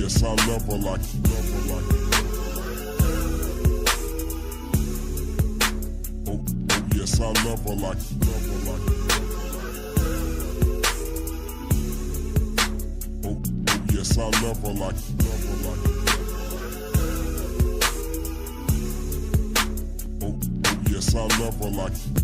yes, I love her like you. Oh, yes, I love her like you. Oh, yes, I love her like you. Oh, yes, I love her like you.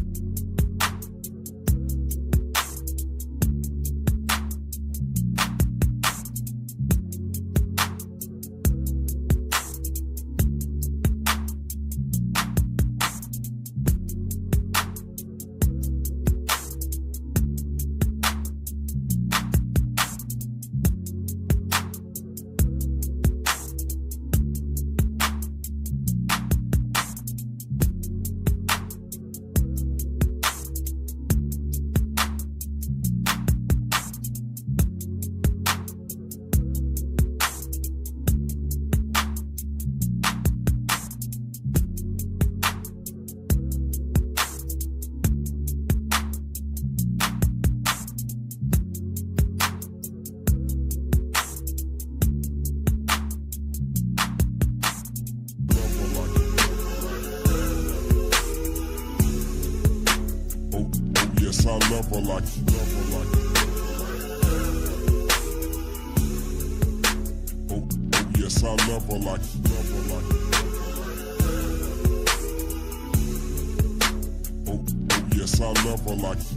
Yes, I love her like you. Oh, yes, I love her like you. Oh, yes, I love her like you.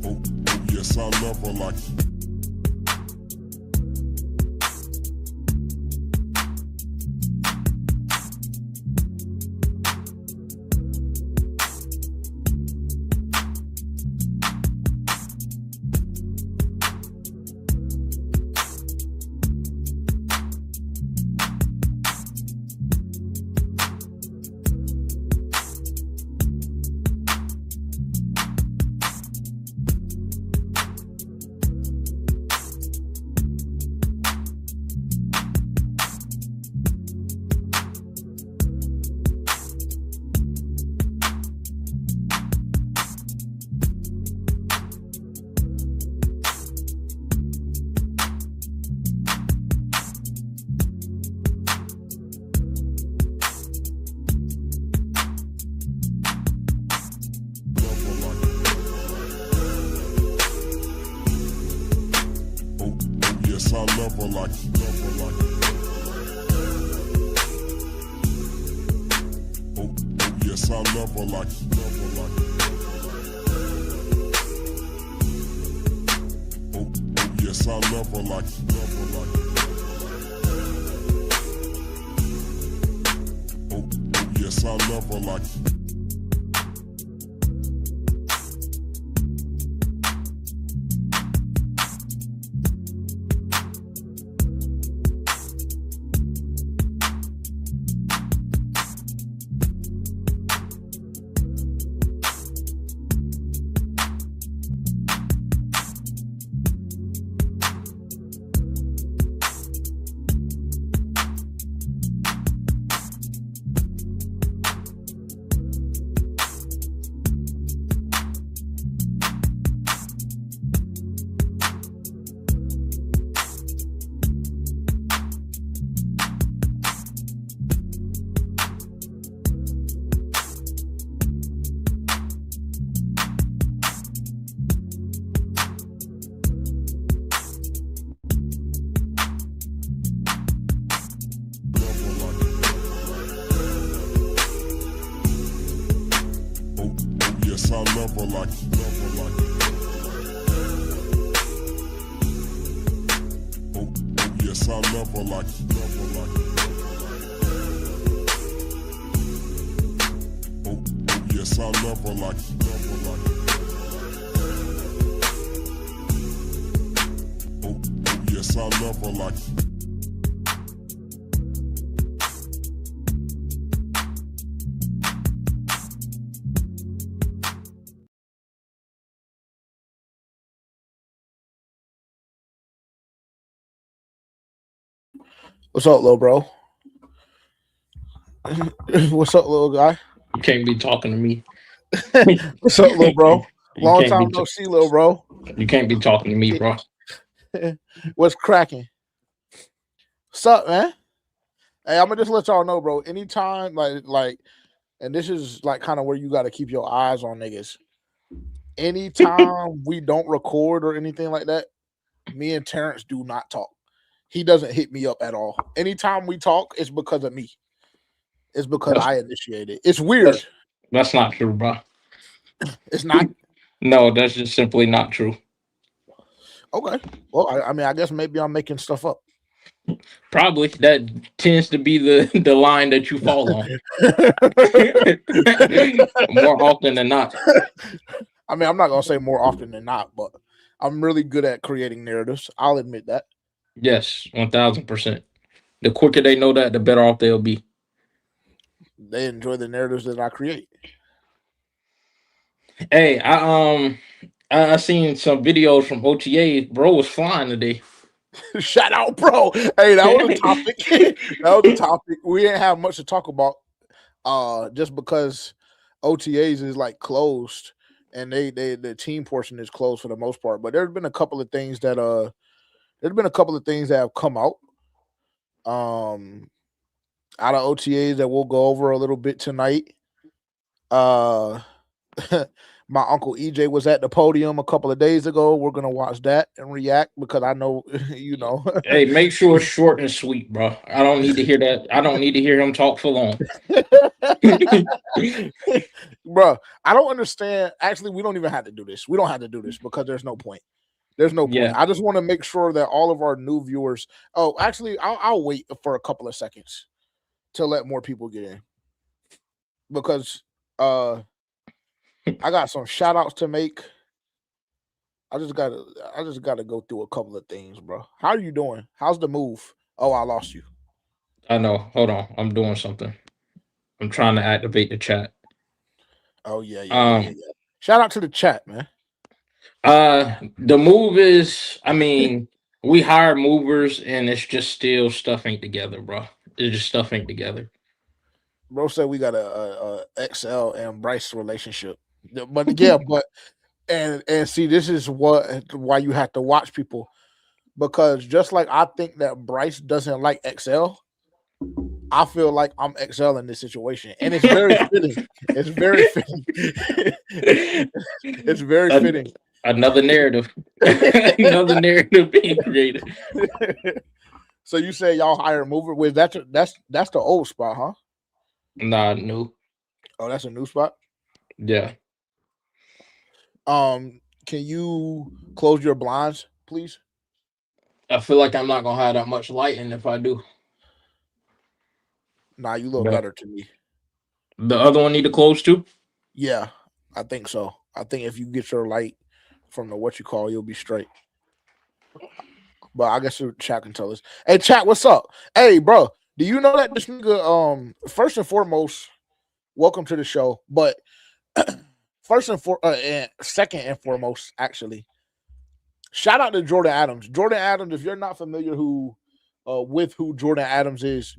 Oh, yes, I love her like you. Yes, I love her like you. Oh, yes, I love her like you. Oh, yes, I love her like you. Oh, yes, I love her like you. Yes, I love her like you. Oh, yes, I love her like you. Oh, yes, I love her like you. Oh, yes, I love her like you. What's up, little bro? What's up, little guy? You can't be talking to me. What's up, little bro? You Long can't time be no see, little bro. you can't be talking to me, bro. What's cracking? What's up, man? Hey, I'm gonna just let y'all know, bro. Anytime, and this is like kind of where you got to keep your eyes on niggas. Anytime we don't record or anything like that, me and Terrence do not talk. He doesn't hit me up at all. Anytime we talk, it's because of me. It's because That's I initiated. It's weird. that's that's not true, bro. It's not No, that's just simply not true. okay. Well, I mean, I guess maybe I'm making stuff up. Probably that tends to be the the line that you fall on more often than not. I mean, I'm not gonna say more often than not, but I'm really good at creating narratives. I'll admit that. Yes, 1000%. The quicker they know that, the better off they'll be. They enjoy the narratives that I create. Hey, I seen some videos from OTAs. Bro was flying today. Shout out, bro. Hey, that was a topic. That was a topic. We didn't have much to talk about. Just because OTAs is like closed and they the team portion is closed for the most part. But there's been a couple of things that have come out. Um out of OTAs that we'll go over a little bit tonight. Uh my uncle EJ was at the podium a couple of days ago. We're gonna watch that and react because I know you know. Hey, make sure it's short and sweet, bro. I don't need to hear that. I don't need to hear him talk for long. Bro, I don't understand. Actually, we don't even have to do this. We don't have to do this because there's no point. There's no point. Yeah, I just want to make sure that all of our new viewers. Oh, actually, I'll wait for a couple of seconds to let more people get in because I got some shout outs to make. I just gotta go through a couple of things, bro. How are you doing? How's the move? Oh, I lost you. I know. Hold on, I'm doing something. I'm trying to activate the chat. Oh yeah. Um, Shout out to the chat, man. the move is. I mean, we hire movers, and it's just still stuff ain't together, bro. It's just stuff ain't together. Bro said we got a XL and Bryce relationship. But yeah, but and see, this is why you have to watch people because just like I think that Bryce doesn't like XL, I feel like I'm XL in this situation, and it's very fitting. It's very fitting. It's very An- fitting. Another narrative, another narrative being created. So you say y'all hire a mover? With that's the old spot, huh? Nah, no. Oh, that's a new spot. Yeah. Can you close your blinds, please? I feel like I'm not gonna have that much lighting if I do. Nah, you look But better to me. the other one need to close too. Yeah, I think so. I think if you get your light from the what you call, you'll be straight. But I guess your chat can tell us. Hey, chat, what's up? Hey, bro, do you know that this nigga? First and foremost, welcome to the show. But and second and foremost, actually, shout out to Jordan Adams. Jordan Adams, if you're not familiar with who Jordan Adams is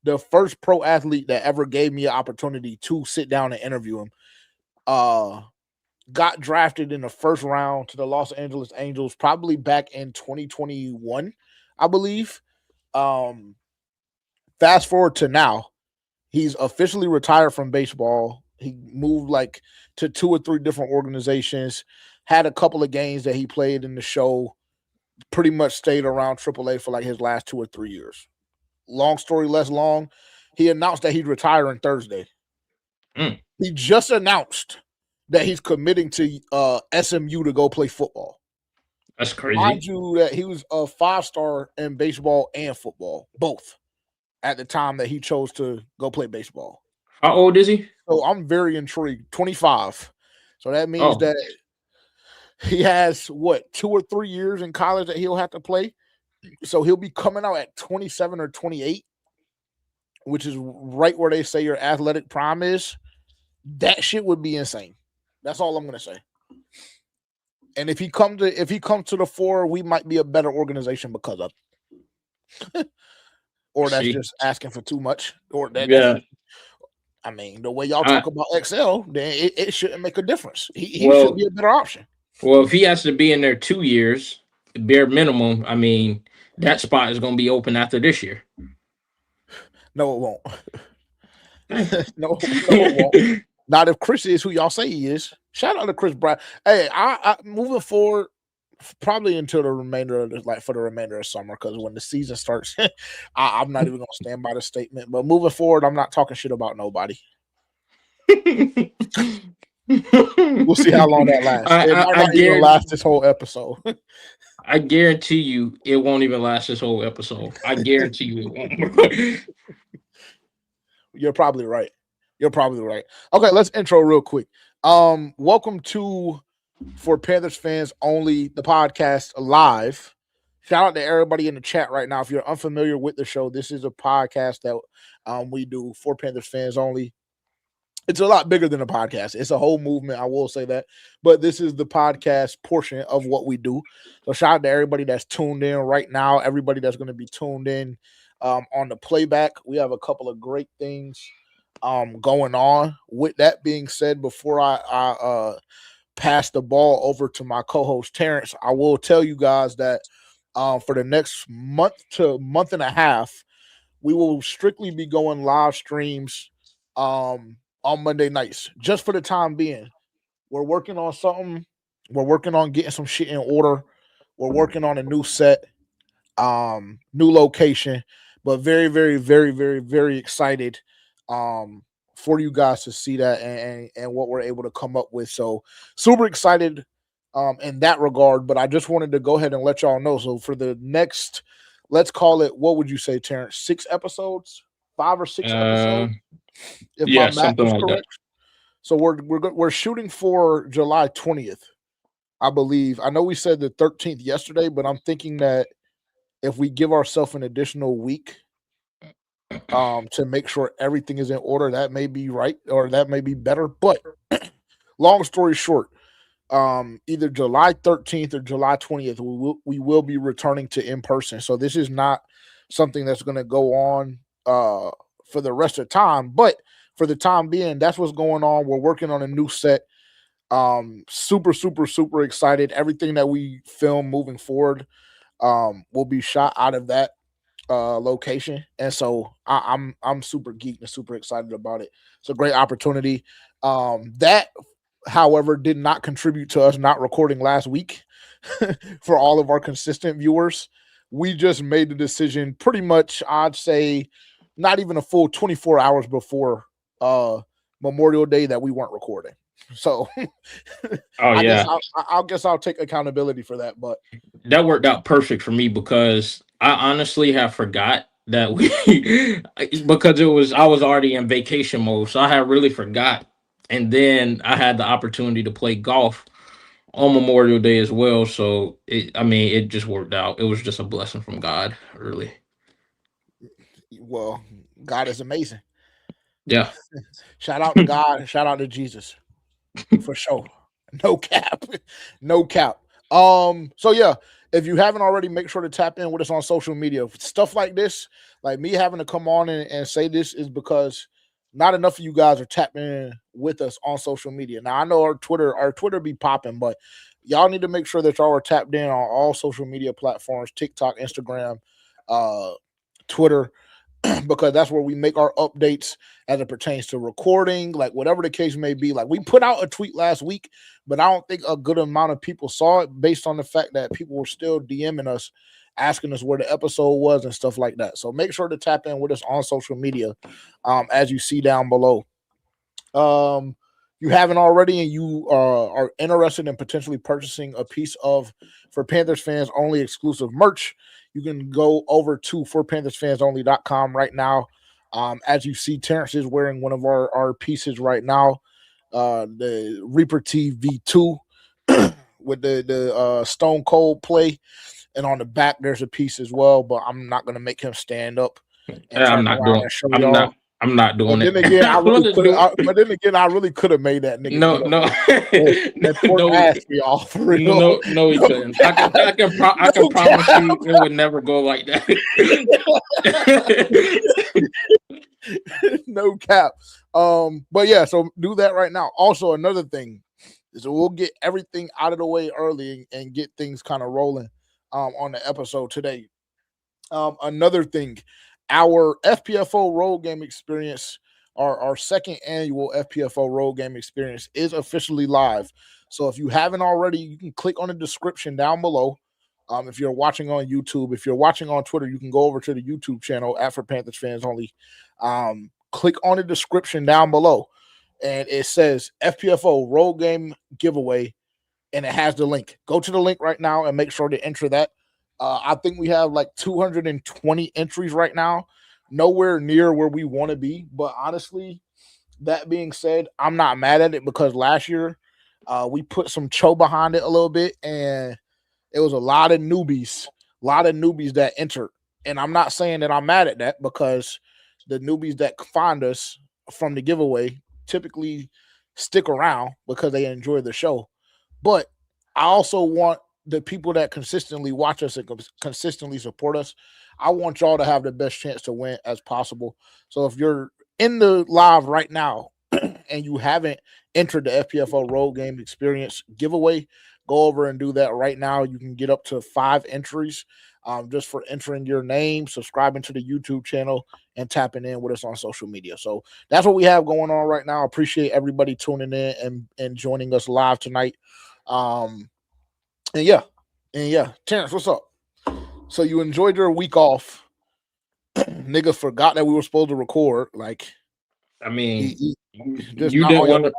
the first pro athlete that ever gave me an opportunity to sit down and interview him. Got drafted in the first round to the Los Angeles Angels, probably back in 2021, I believe. Um, Fast forward to now, he's officially retired from baseball. He moved like to 2 or 3 different organizations, had a couple of games that he played in the show, pretty much stayed around AAA for like his last 2 or 3 years. Long story less long, he announced that he'd retire on Thursday. Mm, He just announced that he's committing to SMU to go play football. that's Mind crazy. you, that he was a 5-star in baseball and football, both at the time that he chose to go play baseball. How old is he? So I'm very intrigued. 25. So that means Oh, that he has what 2 or 3 years in college that he'll have to play. So he'll be coming out at 27 or 28, which is right where they say your athletic prime is. That shit would be insane. That's all I'm gonna say. And if he comes to the fore, we might be a better organization because of or that's see, just asking for too much. Or that's yeah, just I mean, the way y'all talk about XL, then it shouldn't make a difference. He Well- should be a better option. Well, if he has to be in there 2 years, bare minimum, I mean, that spot is going to be open after this year. No, it won't. no, it won't. Not if Chris is who y'all say he is. Shout out to Chris Brown. Hey, I moving forward, probably until the remainder of for the remainder of summer, because when the season starts, I'm not even gonna stand by the statement. But moving forward, I'm not talking shit about nobody. We'll see how long that lasts. It might not even last this whole episode. I guarantee you it won't even last this whole episode. I guarantee you it won't. You're probably right. You're probably right. Okay, let's intro real quick. Welcome to For Panthers Fans Only, the podcast live. Shout out to everybody in the chat right now. If you're unfamiliar with the show, this is a podcast that we do for Panthers Fans Only. It's a lot bigger than a podcast. It's a whole movement, I will say that. But this is the podcast portion of what we do. So shout out to everybody that's tuned in right now, everybody that's going to be tuned in on the playback. We have a couple of great things going on. With that being said, before I pass the ball over to my co-host Terrence, I will tell you guys that for the next month to month and a half, we will strictly be going live streams on Monday nights, just for the time being. We're working on something. We're working on getting some shit in order. We're working on a new set, new location, but very, very, very, very, very excited for you guys to see that and what we're able to come up with. So super excited in that regard, but I just wanted to go ahead and let y'all know. So for the next, let's call it, what would you say, Terrence? 6 episodes? 5 or 6 episodes? If my math is correct. That. So we're shooting for July 20th, I believe. I know we said the 13th yesterday, but I'm thinking that if we give ourselves an additional week to make sure everything is in order, that may be right, or that may be better. But long story short, either July 13th or July 20th, we will be returning to in person. So this is not something that's going to go on for the rest of the time, but for the time being, that's what's going on. We're working on a new set. Super, super, super excited. Everything that we film moving forward will be shot out of that location, and so I'm super geeked and super excited about it. It's a great opportunity. That, however, did not contribute to us not recording last week. For all of our consistent viewers, we just made the decision pretty much, I'd say, not even a full 24 hours before Memorial Day that we weren't recording. So I guess I'll take accountability for that. But that worked out perfect for me, because I honestly have forgot that because I was already in vacation mode, so I had really forgot. And then I had the opportunity to play golf on Memorial Day as well. So it just worked out. It was just a blessing from God, really. Well, God is amazing. Yeah. Shout out to God. Shout out to Jesus. For sure. No cap. No cap. So yeah, if you haven't already, make sure to tap in with us on social media. Stuff like this, like me having to come on and say this, is because not enough of you guys are tapping in with us on social media. Now I know our Twitter be popping, but y'all need to make sure that y'all are tapped in on all social media platforms, TikTok, Instagram, Twitter, because that's where we make our updates as it pertains to recording, like whatever the case may be. Like we put out a tweet last week, but I don't think a good amount of people saw it, based on the fact that people were still DMing us, asking us where the episode was and stuff like that. So make sure to tap in with us on social media, as you see down below. You haven't already, and you are interested in potentially purchasing a piece of For Panthers Fans Only exclusive merch, you can go over to forpanthersfansonly.com right now. As you see, Terrence is wearing one of our pieces right now, the Reaper TV2 with the Stone Cold play. And on the back, there's a piece as well, but I'm not going to make him stand up. I'm not doing it. I'm not doing it. But then again, I really could have made that nigga. No, ass for y'all, for real. No, he couldn't. I can promise you, it would never go like that. No cap. But yeah, so do that right now. Also, another thing is we'll get everything out of the way early and get things kind of rolling on the episode today. Another thing, our FPFO road game experience, our second annual FPFO road game experience is officially live. So if you haven't already, you can click on the description down below. If you're watching on YouTube, if you're watching on Twitter, you can go over to the YouTube channel at For Panthers Fans Only. Click on the description down below, and it says FPFO road game giveaway, and it has the link. Go to the link right now and make sure to enter that. I think we have like 220 entries right now, nowhere near where we want to be. But honestly, that being said, I'm not mad at it because last year we put some cho behind it a little bit, and it was a lot of newbies that entered. And I'm not saying that I'm mad at that because the newbies that find us from the giveaway typically stick around because they enjoy the show. But I also want the people that consistently watch us and consistently support us, I want y'all to have the best chance to win as possible. So if you're in the live right now and you haven't entered the FPFO road game experience giveaway, go over and do that right now. You can get up to 5 entries just for entering your name, subscribing to the YouTube channel, and tapping in with us on social media. So that's what we have going on right now. I appreciate everybody tuning in and joining us live tonight. And yeah, Terrence, what's up? So you enjoyed your week off. Nigga forgot that we were supposed to record. Like, I mean, just you not didn't on your- want to.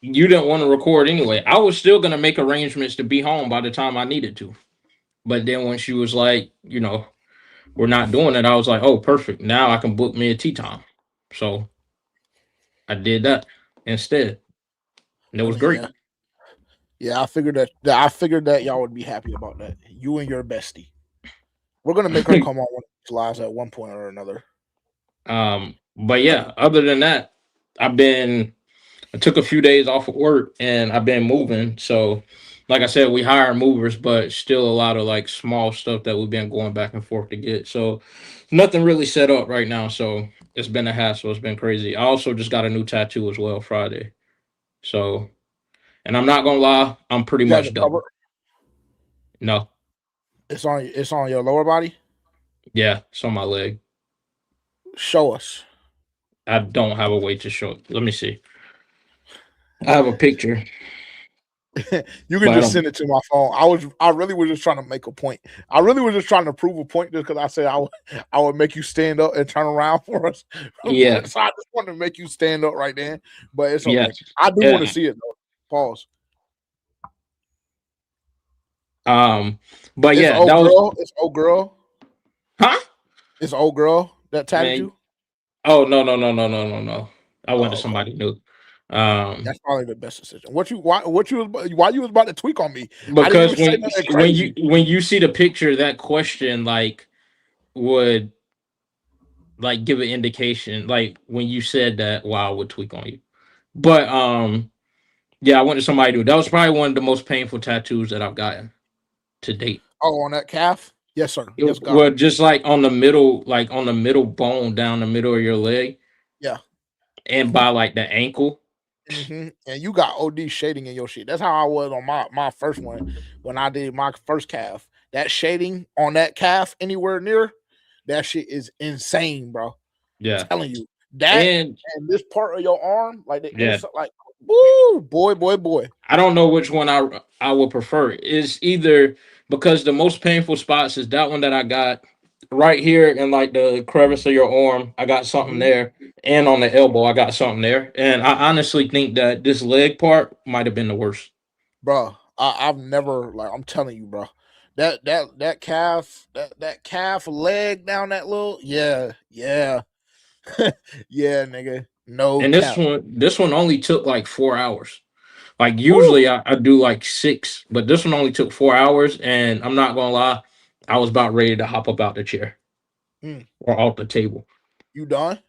You didn't want to record anyway. I was still gonna make arrangements to be home by the time I needed to. But then when she was like, we're not doing it, I was like, oh, perfect. Now I can book me a tea time. So I did that instead. And it I was mean, great. yeah. I figured that y'all would be happy about that. You and your bestie. We're gonna make her come on one of these lives at one point or another. But yeah, other than that, I took a few days off of work and I've been moving. So like I said, we hire movers, but still a lot of like small stuff that we've been going back and forth to get. So nothing really set up right now. So it's been a hassle. It's been crazy. I also just got a new tattoo as well Friday. So, and I'm not gonna lie, I'm pretty You have much it done. covered. No, It's on your lower body. yeah, it's on my leg. Show us. I don't have a way to show it. Let me see. I have a picture, You can but I just don't. send it to my phone. I really was just trying to make a point. I really was just trying to prove a point just because I said I would make you stand up and turn around for us. So I Yeah, just wanted to make you stand up right then. But it's yeah, okay. I do want to yeah. see it though. Pause. Um, but It's yeah, that old was, girl. It's old girl. huh? It's old girl that tatted Man, you. oh no, no, no, no, no, no, no. I went to Oh, okay. somebody new. Um, That's probably the best decision. Why you was about to tweak on me? I didn't because even say nothing when you crazy. when you see the picture, that question like would like give an indication. Like when you said that, wow, I would tweak on you. But yeah, I went to somebody new. That was probably one of the most painful tattoos that I've gotten to date. Oh, on that calf? Yes, sir. Yes, God. Well, just like on the middle bone down the middle of your leg, Yeah. and by like the ankle. And you got OD shading in your shit. That's how I was on my first one when I did my first calf. That shading on that calf anywhere near that shit is insane, bro. Yeah, Telling you that and and this part of your arm, like the yeah, inside, like woo, boy. I don't know which one I would prefer. It's either because the most painful spots is that one that I got right here in like the crevice of your arm. I got something Mhm. there, and on the elbow I got something there. And I honestly think that this leg part might have been the worst. Bro. I've never like I'm telling you, bro. That calf, that calf leg down that little, yeah, yeah, yeah, nigga. No And this cap. one, this one only took like 4 hours. Like Woo. usually I do like 6, but this one only took 4 hours. And I'm not gonna lie, I was about ready to hop up out the chair Mm. or off the table. You done?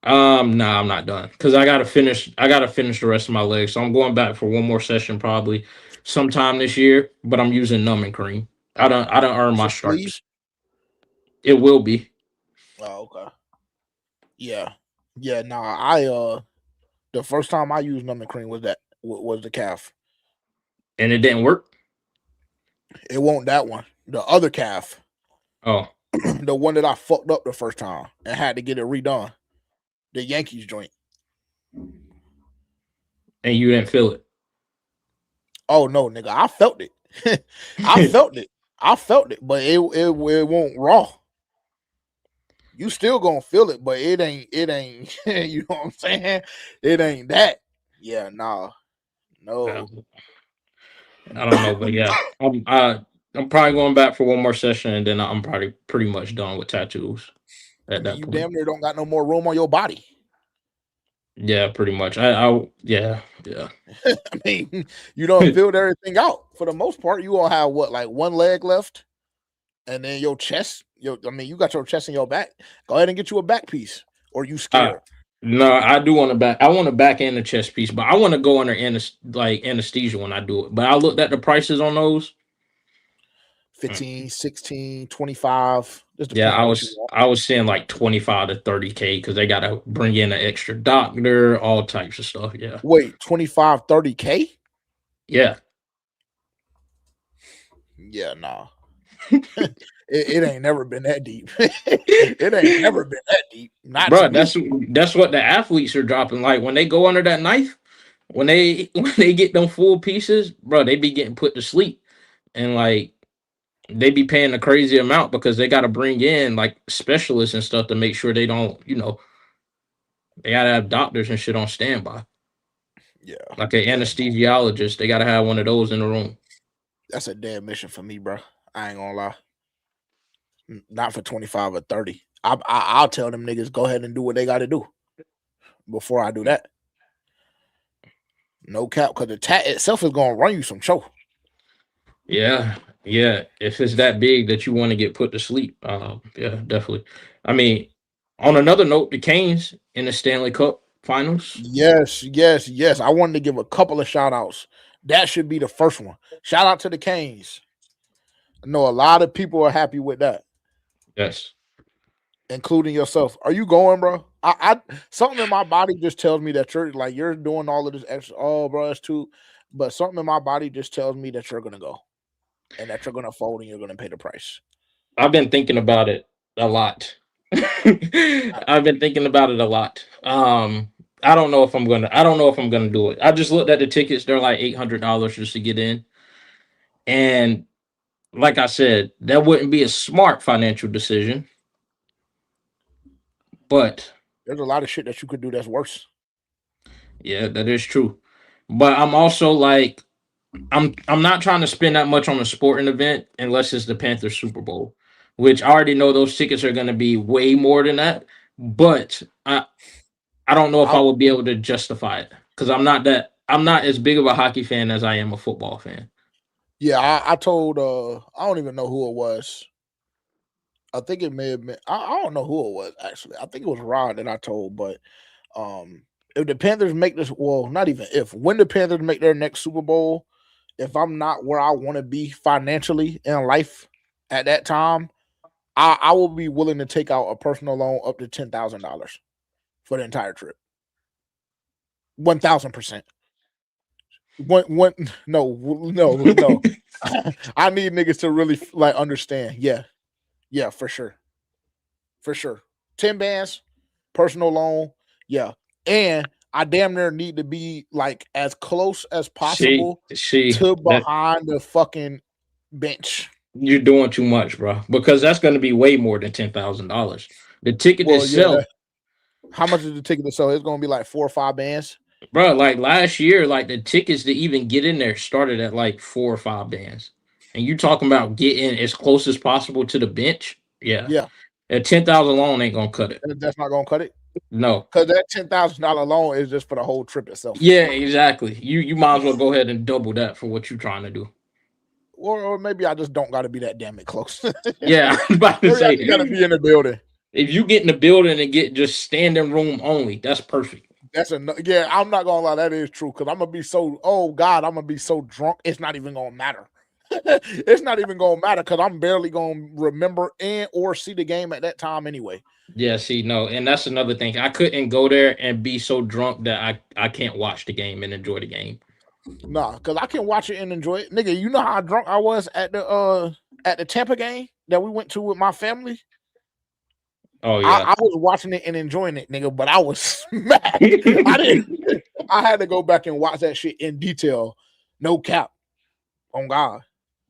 Nah, I'm not done because I gotta finish. I gotta finish the rest of my legs, so I'm going back for one more session probably sometime this year. But I'm using numbing cream. I don't earn It's my a sleeve? stripes. It will be. Oh, okay. Yeah. Yeah, nah. The first time I used numbing cream was the calf. And it didn't work. It won't that one. The other calf, Oh, the one that I fucked up the first time and had to get it redone. The Yankees joint. and you didn't feel it. Oh no, nigga, I felt it. I felt it. I felt it, but it won't raw. You still gonna feel it, but it ain't. You know what I'm saying? It ain't that. Yeah, nah, Yeah, no. I don't know, but yeah, I'm probably going back for one more session, and then I'm probably pretty much done with tattoos I at mean, that you point. damn near don't got no more room on your body. Yeah, pretty much. Yeah. I mean, you don't filled everything out for the most part. You gonna have what, like one leg left, and then your chest. You got your chest and your back. Go ahead and get you a back piece, or you uh, scared. no, I do want to back. I want to back and the chest piece, but I want to go under like anesthesia when I do it. But I looked at the prices on those. 15, 16, 25. Just Yeah, depending on what you want. I was seeing like 25 to 30K because they gotta bring in an extra doctor, all types of stuff. Yeah. Wait, 25, 30K? Yeah. Yeah, nah. It ain't never been that deep. It ain't never been that deep. Not to Bro, me. that's what the athletes are dropping. Like when they go under that knife, when they when they get them full pieces, bro, they be getting put to sleep. And like they be paying a crazy amount because they gotta bring in like specialists and stuff to make sure they don't, they gotta have doctors and shit on standby. Yeah. Like an Yeah. anesthesiologist, they gotta have one of those in the room. That's a dead mission for me, bro. I ain't gonna lie. Not for 25 or 30. I'll tell them niggas go ahead and do what they gotta do before I do that. No cap, because the tat itself is gonna run you some show. Yeah, yeah. If it's that big that you want to get put to sleep, yeah, definitely. I mean, on another note, the Canes in the Stanley Cup Finals. Yes, yes, yes. I wanted to give a couple of shout outs. That should be the first one. Shout out to the Canes. I know a lot of people are happy with that, Yes, including yourself. Are you going, bro? I something in my body just tells me that you're doing all of this extra. Oh, bro, that's too. But something in my body just tells me that you're gonna go and that you're gonna fold and you're gonna pay the price. I've been thinking about it a lot. I've been thinking about it a lot. I don't know if I'm gonna. I don't know if I'm gonna do it. I just looked at the tickets; they're like $800 just to get in, and like I said, that wouldn't be a smart financial decision. But There's a lot of shit that you could do that's worse. yeah, that is true. But I'm also like, I'm not trying to spend that much on a sporting event unless it's the Panthers Super Bowl, which I already know those tickets are going to be way more than that. But I don't know if I I will be able to justify it because I'm not as big of a hockey fan as I am a football fan. Yeah, I told I don't even know who it was. I think it may have been I don't know who it was actually. I think it was Rod that I told, but if the Panthers make this, well, not even if, when the Panthers make their next Super Bowl, if I'm not where I want to be financially in life at that time, I will be willing to take out a personal loan up to $10,000 for the entire trip. 1,000%. One, no. I need niggas to really like understand. Yeah, for sure. For sure. 10 bands, personal loan. Yeah. And I damn near need to be like as close as See, possible see to that behind the fucking bench. you're doing too much, bro, because that's going to be way more than $10,000. The ticket Well, yeah, itself. how much is the ticket to sell? It's gonna be like 4 or 5 bands. Bro, like last year, like the tickets to even get in there started at like 4 or 5 bands. And you talking about getting as close as possible to the bench? Yeah. Yeah, At 10,000 alone ain't gonna cut it. that's not gonna cut it. No. Because that $10,000 loan is just for the whole trip itself. Yeah, exactly. You might as well go ahead and double that for what you're trying to do. Or maybe I just don't gotta be that damn it close. Yeah, I was about to Maybe I say just gotta be in the building. if you get in the building and get just standing room only, that's perfect. That's yeah, I'm not gonna lie, that is true. Cause I'm gonna be so, oh God, I'm gonna be so drunk, it's not even gonna matter. It's not even gonna matter because I'm barely gonna remember and or see the game at that time anyway. Yeah, see, no, and that's another thing. I couldn't go there and be so drunk that I can't watch the game and enjoy the game. Nah, because I can watch it and enjoy it. Nigga, you know how drunk I was at the Tampa game that we went to with my family? Oh yeah. I was watching it and enjoying it, nigga, but I was smacked. I didn't I had to go back and watch that shit in detail. No cap. On God.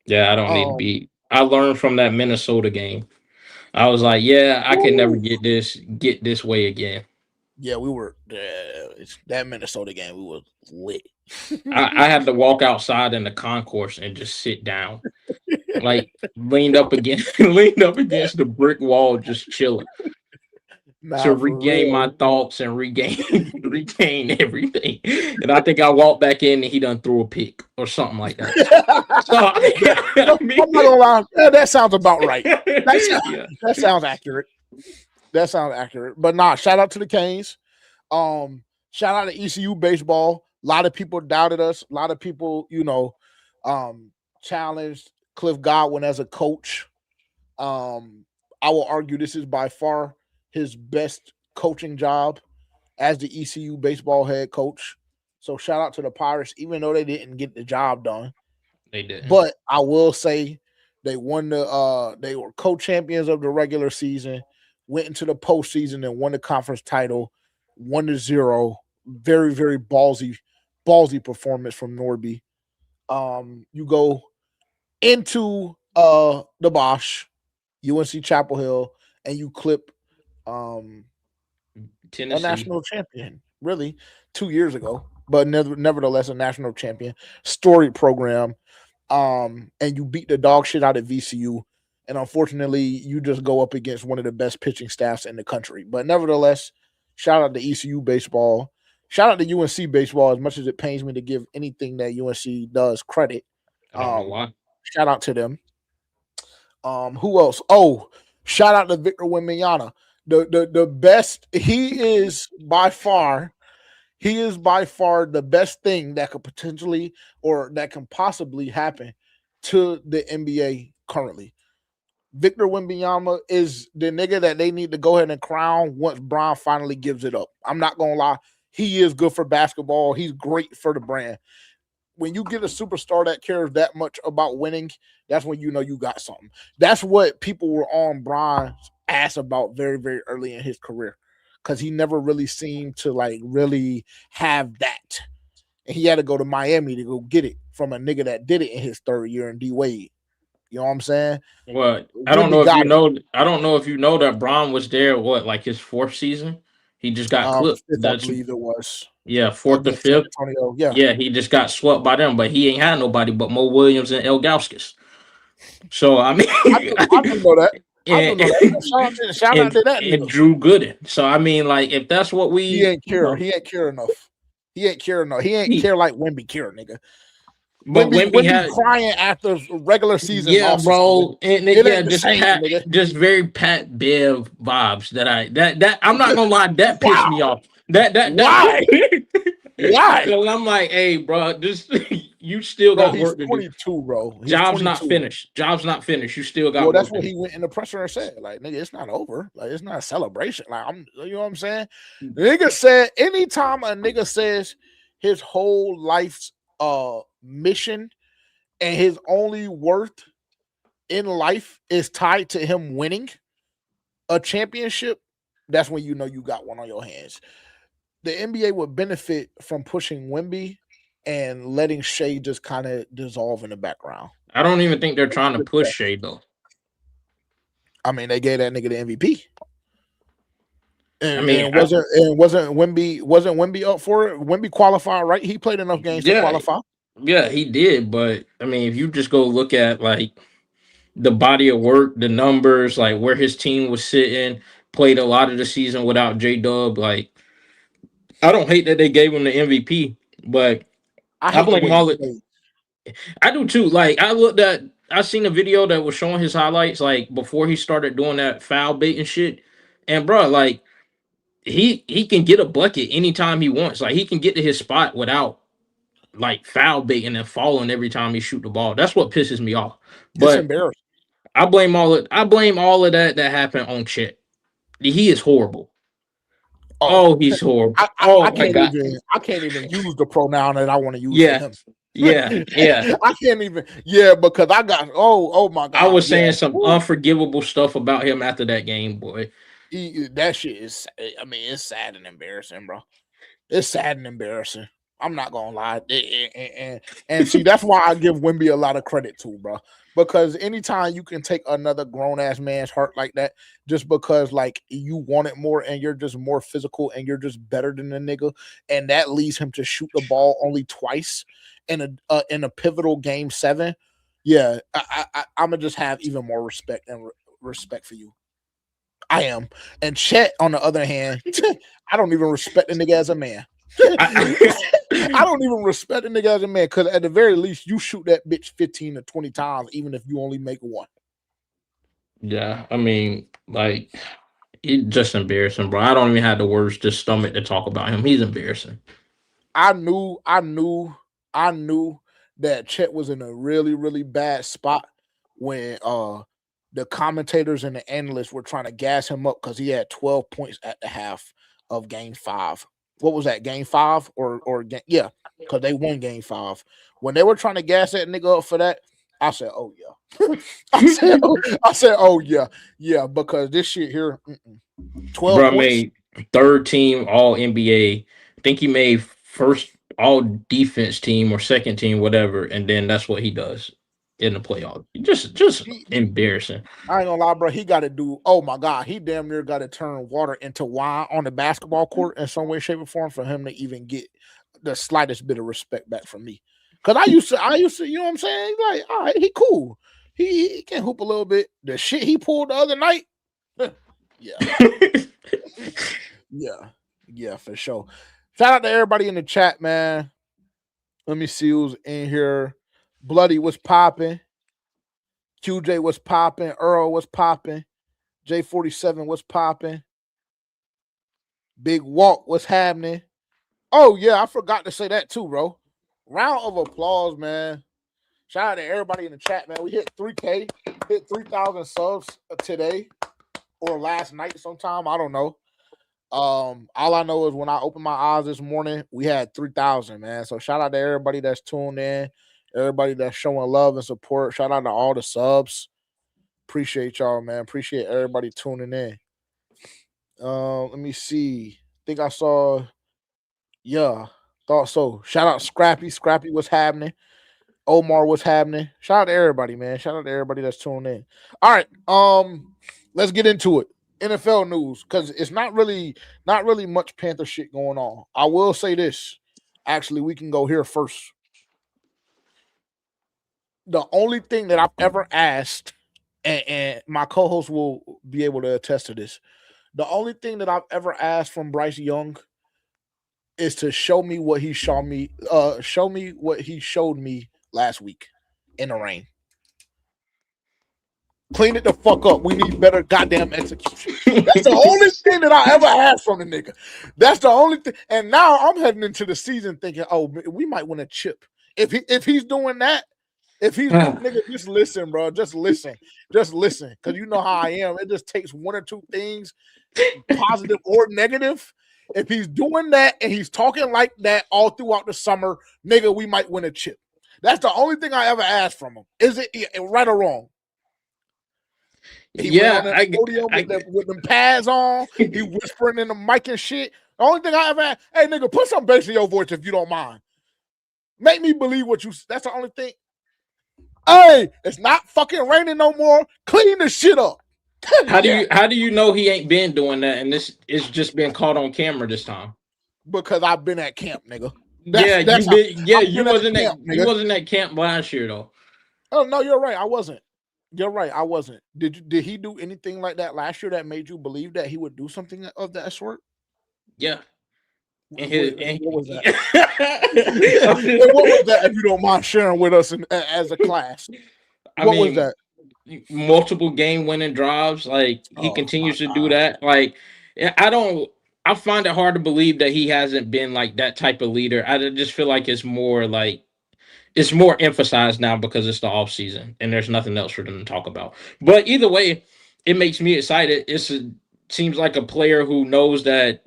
Yeah, I don't need to Um be. I learned from that Minnesota game. I was like, yeah, I can never woo. get this way again. Yeah, we were that Minnesota game, we were lit. I had to walk outside in the concourse and just sit down, like leaned up against leaned up against the brick wall, just chilling to Nah, for regain my real. thoughts and regain everything. And I think I walked back in and he done threw a pick or something like that. So I mean, I'm not gonna lie. Yeah, that sounds about right. yeah, That sounds accurate. That sounds accurate. But nah, shout out to the Canes. Shout out to ECU baseball. A lot of people doubted us. A lot of people, challenged Cliff Godwin as a coach. I will argue this is by far his best coaching job as the ECU baseball head coach. So shout out to the Pirates, even though they didn't get the job done. they didn't. But I will say they won they were co-champions of the regular season, went into the postseason and won the conference title, 1-0. Very, very ballsy performance from Norby. You go into the Bosch, UNC Chapel Hill, and you clip a Tennessee. national champion, really, 2 years ago, but nevertheless a national champion, storied program. And you beat the dog shit out of VCU. And unfortunately, you just go up against one of the best pitching staffs in the country. But nevertheless, shout out to ECU baseball. Shout out to UNC baseball, as much as it pains me to give anything that UNC does credit. I don't know why. Shout out to them. Who else? Oh, shout out to Victor Wembanyama. The best. He is by far the best thing that could potentially or that can possibly happen to the NBA currently. Victor Wembanyama is the nigga that they need to go ahead and crown once Bron finally gives it up. I'm not gonna lie, he is good for basketball. He's great for the brand. When you get a superstar that cares that much about winning, that's when you know you got something. That's what people were on Bron's ass about very, very early in his career, because he never really seemed to like really have that. And he had to go to Miami to go get it from a nigga that did it in his third year in D Wade. You know what I'm saying? Well, I don't know Wimby if you got it. know. I don't know if you know that Braun was there. What, like his fourth season? He just got clipped. Fifth, I That's believe it was yeah, fourth or against San fifth. Antonio. Yeah. Yeah, he just got swept by them, but he ain't had nobody but Mo Williams and El Gauskas. So I mean, I do know that. I do and, know that. Shout out to that and nigga. Drew Gooden. So I mean, like, if that's what we, He ain't care. He ain't care enough. He ain't care enough. He ain't care like Wemby care, nigga. but Wemby had crying after regular season yeah, losses. bro, and It yeah, ain't the just same, Pat, nigga. just very Pat Bev vibes that I'm not gonna lie, that pissed me off. That Why? Why? So I'm like, hey, bro, just you still Bro, got he's work to do. 22, bro. He's Job's 22. not finished. Job's not finished. You still got Well, work that's to what do. he went in the presser and said. Like, nigga, it's not over. Like, it's not a celebration. Like, you know what I'm saying? The nigga said, anytime a nigga says his whole life's mission and his only worth in life is tied to him winning a championship, that's when you know you got one on your hands. The NBA would benefit from pushing Wemby and letting Shea just kind of dissolve in the background. I don't even think they're trying to push Shea though. I mean, they gave that nigga the MVP. And, I mean, wasn't Wemby up for it? Wemby qualified, right? He played enough games to qualify. Yeah, he did. But I mean, if you just go look at like the body of work, the numbers, like where his team was sitting, played a lot of the season without J Dub. Like, I don't hate that they gave him the MVP, but I blame all it. I do too. Like, I seen a video that was showing his highlights, like before he started doing that foul bait and shit. And bro, like he can get a bucket anytime he wants. Like he can get to his spot without like foul baiting and falling every time he shoot the ball. That's what pisses me off. It's But embarrassing. I blame all of that happened on Chet. He is horrible. Oh, Oh, he's horrible. I Oh my can't god. even use the pronoun that I want to use for Yeah. him. Yeah. Yeah. I can't even. Because I got. Oh my I God. was Yeah. saying some Woo. unforgivable stuff about him after that game, boy. That shit is. I mean, it's sad and embarrassing, bro. It's sad and embarrassing. I'm not gonna lie, and see that's why I give Wemby a lot of credit too, bro. Because anytime you can take another grown ass man's heart like that, just because like you want it more and you're just more physical and you're just better than the nigga, and that leads him to shoot the ball only twice in a pivotal game 7. Yeah, I'm gonna just have even more respect and respect for you. I am. And Chet, on the other hand, I don't even respect the nigga as a man. I, I don't even respect the nigga as a man because at the very least, you shoot that bitch 15 to 20 times, even if you only make one. yeah, I mean, like, it's just embarrassing, bro. I don't even have the words to stomach to talk about him. He's embarrassing. I knew that Chet was in a really, really bad spot when the commentators and the analysts were trying to gas him up because he had 12 points at the half of game 5. What was that, game 5 or yeah, because they won game 5. When they were trying to gas that nigga up for that, I said, oh yeah. I said, oh yeah, yeah, because this shit here, 12 Bro points. made third team All NBA. I think he made first All Defense team or second team, whatever, and then that's what he does in the playoffs. Just He embarrassing. I ain't gonna lie, bro. He got to do. Oh my God, he damn near got to turn water into wine on the basketball court in some way, shape, or form for him to even get the slightest bit of respect back from me. Cause I used to, you know what I'm saying? Like, all right, he cool. He can hoop a little bit. The shit he pulled the other night, yeah, yeah, yeah, for sure. Shout out to everybody in the chat, man. Let me see who's in here. Bloody was popping. QJ was popping. Earl was popping. J47 was popping. Big Walk was happening. Oh, yeah, I forgot to say that too, bro. Round of applause, man. Shout out to everybody in the chat, man. We hit 3K, hit 3,000 subs today or last night sometime. I don't know. All I know is when I opened my eyes this morning, we had 3,000, man. So shout out to everybody that's tuned in, everybody that's showing love and support. Shout out to all the subs. Appreciate y'all, man. Appreciate everybody tuning in. Let me see. Think I saw. Yeah, thought so. Shout out Scrappy. Scrappy was happening. Omar was happening. Shout out to everybody, man. Shout out to everybody that's tuned in. All right. Let's get into it. NFL news, because it's not really much Panther shit going on. I will say this. Actually, we can go here first. The only thing that I've ever asked, and my co-host will be able to attest to this. The only thing that I've ever asked from Bryce Young is to show me what he showed me. Show me what he showed me last week in the rain. Clean it the fuck up. We need better goddamn execution. That's the only thing that I ever asked from the nigga. That's the only thing. And now I'm heading into the season thinking, oh, we might win a chip. If he's doing that, if he's nigga, just listen, bro. Just listen. Just listen. Because you know how I am. It just takes one or two things, positive or negative. If he's doing that and he's talking like that all throughout the summer, nigga, we might win a chip. That's the only thing I ever asked from him. Is it right or wrong? He went on that podium with them pads on. He whispering in the mic and shit. The only thing I ever asked, hey, nigga, put some bass in your voice if you don't mind. Make me believe what you. That's the only thing. Hey, it's not fucking raining no more. Clean the shit up. How do you know he ain't been doing that and this is just been caught on camera this time? Because I've been at camp, nigga. You wasn't at camp last year though. Oh no, you're right. I wasn't. You're right. I wasn't. Did he do anything like that last year that made you believe that he would do something of that sort? Yeah. What was that? And what was that? If you don't mind sharing with us as a class, what was that? Multiple game winning drives. Like he continues to do that. Like I don't. I find it hard to believe that he hasn't been like that type of leader. I just feel like it's more emphasized now because it's the off season and there's nothing else for them to talk about. But either way, it makes me excited. Seems like a player who knows that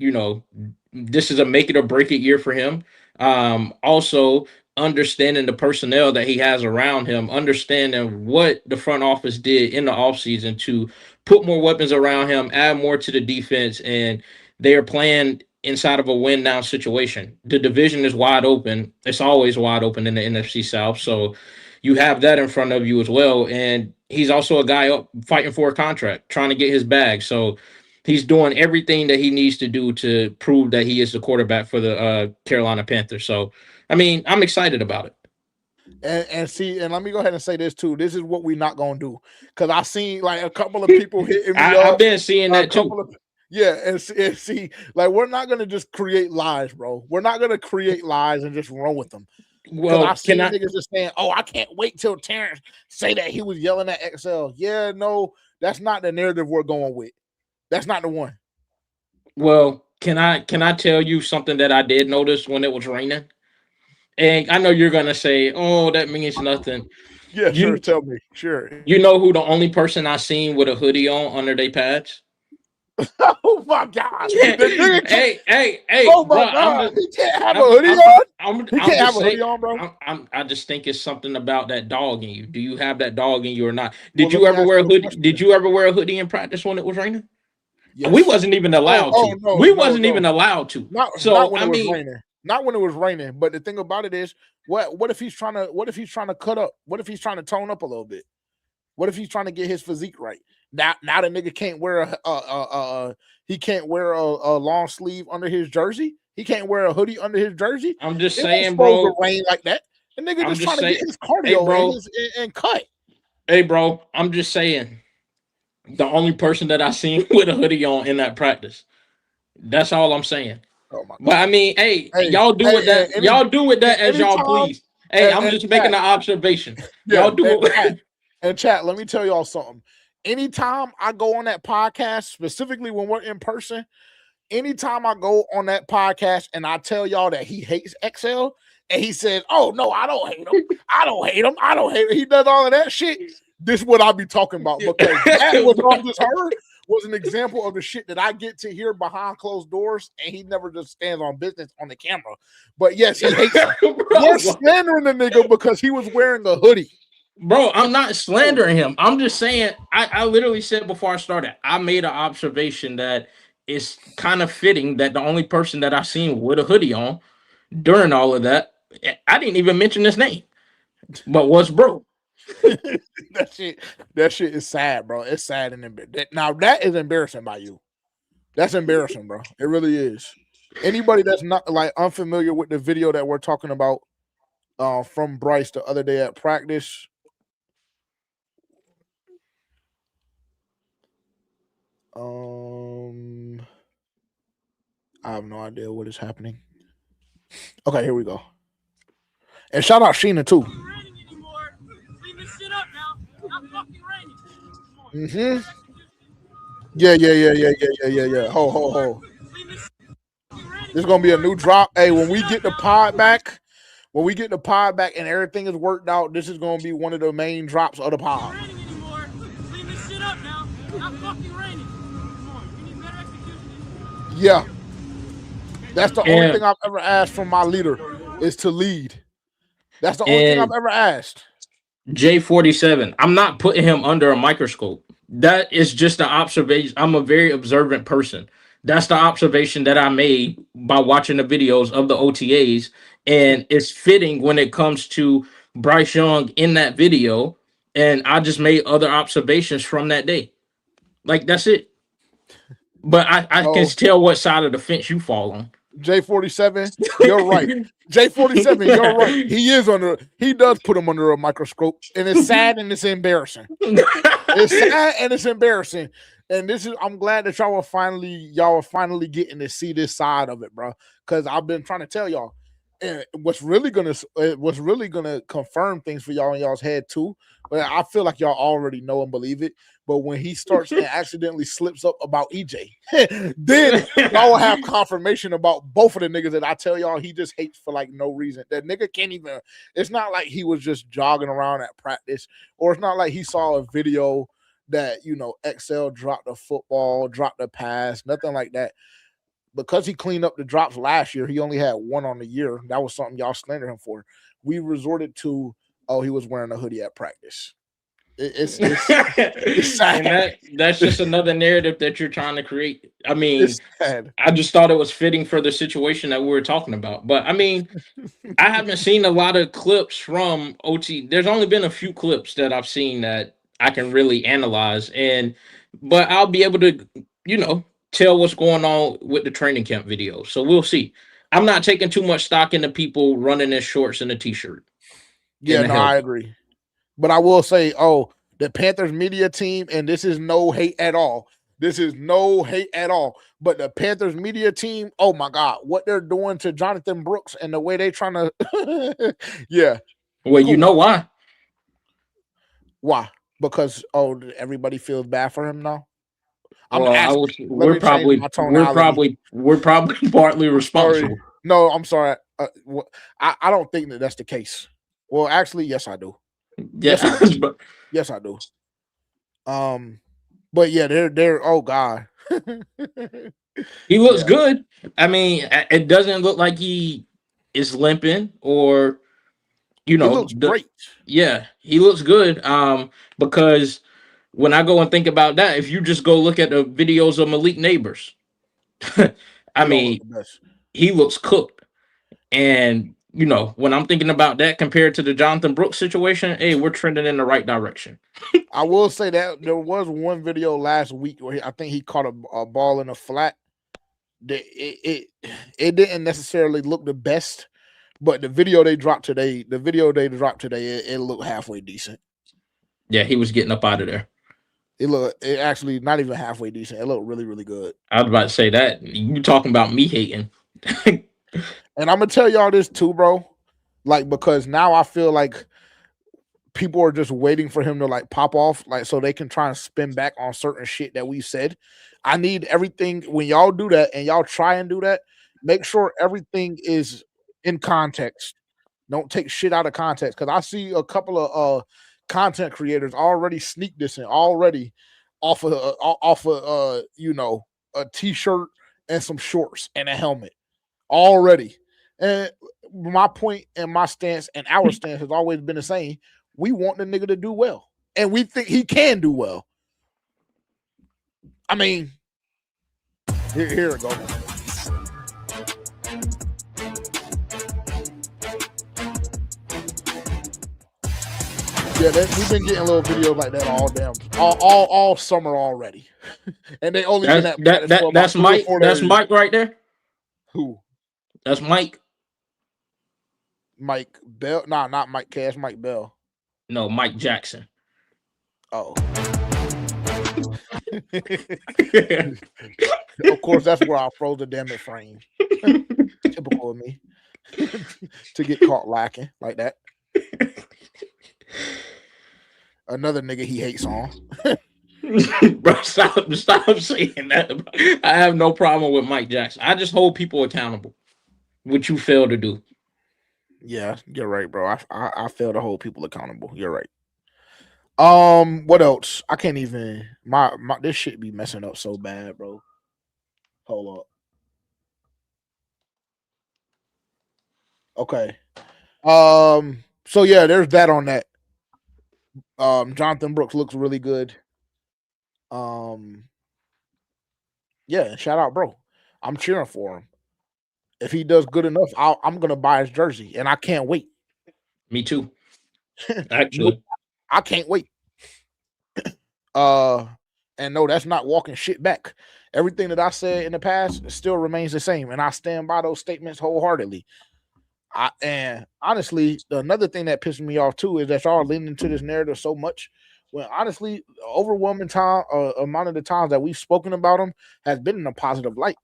this is a make it or break it year for him. Also understanding the personnel that he has around him, understanding what the front office did in the offseason to put more weapons around him, add more to the defense, and they are playing inside of a win now situation. The division is wide open. It's always wide open in the NFC South. So you have that in front of you as well. And he's also a guy up fighting for a contract, trying to get his bag. So he's doing everything that he needs to do to prove that he is the quarterback for the Carolina Panthers. So, I mean, I'm excited about it. And see, and let me go ahead and say this too. This is what we're not gonna do, because I seen like a couple of people hitting me up. I've been seeing that too. Yeah, and see, like we're not gonna just create lies, bro. We're not gonna create lies and just run with them. Well, I see niggas just saying, "Oh, I can't wait till Terrence say that he was yelling at XL." Yeah, no, that's not the narrative we're going with. That's not the one. Well, can I tell you something that I did notice when it was raining? And I know you're gonna say, "Oh, that means nothing." Yeah, sure. Tell me, sure. You know who the only person I seen with a hoodie on under their pads? Oh my god! Yeah. Hey! Oh my god! He can't have a hoodie on. He can't have a hoodie on, bro. I just think it's something about that dog in you. Do you have that dog in you or not? Did you ever wear a hoodie? Did you ever wear a hoodie in practice when it was raining? Yes. We wasn't even allowed to. No, we wasn't even allowed to. Not when it was raining. Not when it was raining. But the thing about it is, what if he's trying to cut up? What if he's trying to tone up a little bit? What if he's trying to get his physique right? Now the nigga can't wear a long sleeve under his jersey. He can't wear a hoodie under his jersey. I'm just saying, bro. To rain like that. The nigga just trying to get his cardio and cut. Hey, bro. I'm just saying. The only person that I seen with a hoodie on in that practice. That's all I'm saying. Oh my God. But I mean, y'all do with that. Y'all do with that as y'all please. Hey, I'm just making an observation. Y'all do it. And chat, let me tell y'all something. Anytime I go on that podcast, specifically when we're in person, anytime I go on that podcast and I tell y'all that he hates XL and he says, "Oh no, I don't hate him. I don't hate him. I don't hate him." He does all of that shit. This is what I'll be talking about, because that was all just heard was an example of the shit that I get to hear behind closed doors, and he never just stands on business on the camera. But yes, he hates him. You're slandering the nigga because he was wearing a hoodie. Bro, I'm not slandering him. I'm just saying, I literally said before I started, I made an observation that it's kind of fitting that the only person that I seen with a hoodie on during all of that, I didn't even mention his name, but was bro. That shit is sad, bro. It's sad and embarrassing. Now that is embarrassing by you. That's embarrassing, bro. It really is. Anybody that's not like unfamiliar with the video that we're talking about from Bryce the other day at practice. I have no idea what is happening. Okay, here we go. And shout out Sheena too. Mm-hmm. Yeah. Ho. This is gonna be a new drop. Hey, when we get the pod back and everything is worked out, this is gonna be one of the main drops of the pod. Yeah. That's the only thing I've ever asked from my leader is to lead. That's the only thing I've ever asked. J47, I'm not putting him under a microscope. That is just an observation. I'm a very observant person. That's the observation that I made by watching the videos of the OTAs. And it's fitting when it comes to Bryce Young in that video. And I just made other observations from that day. Like, that's it. But I can tell what side of the fence you fall on. J47, you're right. J47, you're right. He does put him under a microscope, and it's sad and it's embarrassing. It's sad and it's embarrassing. And I'm glad that y'all are finally getting to see this side of it, bro. Because I've been trying to tell y'all, And what's really gonna confirm things for y'all in y'all's head too. But I feel like y'all already know and believe it. But when he starts and accidentally slips up about EJ, then y'all will have confirmation about both of the niggas that I tell y'all he just hates for like no reason. That nigga can't even. It's not like he was just jogging around at practice, or it's not like he saw a video that XL dropped a football, dropped a pass, nothing like that. Because he cleaned up the drops last year, he only had one on the year. That was something y'all slandered him for. We resorted to, he was wearing a hoodie at practice. It's sad. And that's just another narrative that you're trying to create. I mean, It's sad. I just thought it was fitting for the situation that we were talking about. But I mean, I haven't seen a lot of clips from OT. There's only been a few clips that I've seen that I can really analyze, but I'll be able to, tell what's going on with the training camp videos. So we'll see. I'm not taking too much stock into people running in shorts and a t-shirt. Yeah, no, I agree. But I will say, the Panthers media team, and this is no hate at all. This is no hate at all. But the Panthers media team, oh my God, what they're doing to Jonathan Brooks and the way they're trying to, yeah. Well, you know why? Why? Because everybody feels bad for him now. We're probably partly responsible. No, I'm sorry. I don't think that's the case. Well, actually, yes, I do. Yeah. Yes, I do. But yeah, they're oh God. He looks good. I mean, it doesn't look like he is limping or he looks great. Yeah, he looks good. Because when I go and think about that, if you just go look at the videos of Malik Neighbors, I mean, he looks cooked. And when I'm thinking about that compared to the Jonathan Brooks situation, hey, we're trending in the right direction. I will say that there was one video last week where I think he caught a ball in a flat. It didn't necessarily look the best, but the video they dropped today, it looked halfway decent. Yeah, he was getting up out of there. It actually not even halfway decent. It looked really, really good. I was about to say that. You talking about me hating. And I'm gonna tell y'all this too, bro. Like, because now I feel like people are just waiting for him to like pop off, like so they can try and spin back on certain shit that we said. I need everything when y'all do that and y'all try and do that, make sure everything is in context. Don't take shit out of context. Cause I see a couple of content creators already sneak dissing already off of a t-shirt and some shorts and a helmet. Already. And my point and my stance and our stance has always been the same. We want the nigga to do well. And we think he can do well. I mean, here it goes. Yeah, we've been getting little videos like that all summer already. And they only been at that's Mike. That's Mike right there. Who? That's Mike. Mike Bell. Nah, not Mike Cash. Mike Bell. No, Mike Jackson. Oh. Of course, that's where I froze the damn frame. Typical of me. To get caught lacking like that. Another nigga he hates on. Bro, stop saying that. I have no problem with Mike Jackson. I just hold people accountable, which you fail to do. Yeah, you're right, bro. I fail to hold people accountable. You're right. What else? I can't even. My this shit be messing up so bad, bro. Hold up. Okay. So yeah, there's that on that. Jonathan Brooks looks really good. Yeah, shout out, bro. I'm cheering for him. If he does good enough, I'm gonna buy his jersey, and I can't wait. Me too. Actually, I can't wait. And no, that's not walking shit back. Everything that I said in the past still remains the same, and I stand by those statements wholeheartedly. And honestly, another thing that pisses me off too is that y'all leaning into this narrative so much. When honestly, the overwhelming amount of the times that we've spoken about him has been in a positive light.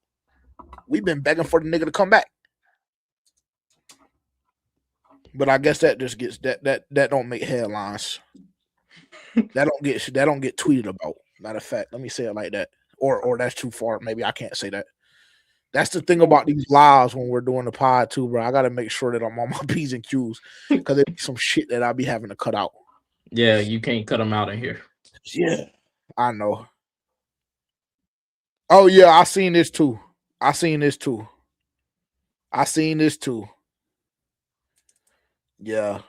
We've been begging for the nigga to come back. But I guess that just gets that don't make headlines. That don't get tweeted about. Matter of fact, let me say it like that. Or that's too far. Maybe I can't say that. That's the thing about these lives when we're doing the pod too, bro. I gotta make sure that I'm on my P's and Q's because there's some shit that I'll be having to cut out. Yeah, you can't cut them out in here. Yeah, I know. Oh yeah, I seen this too. Yeah.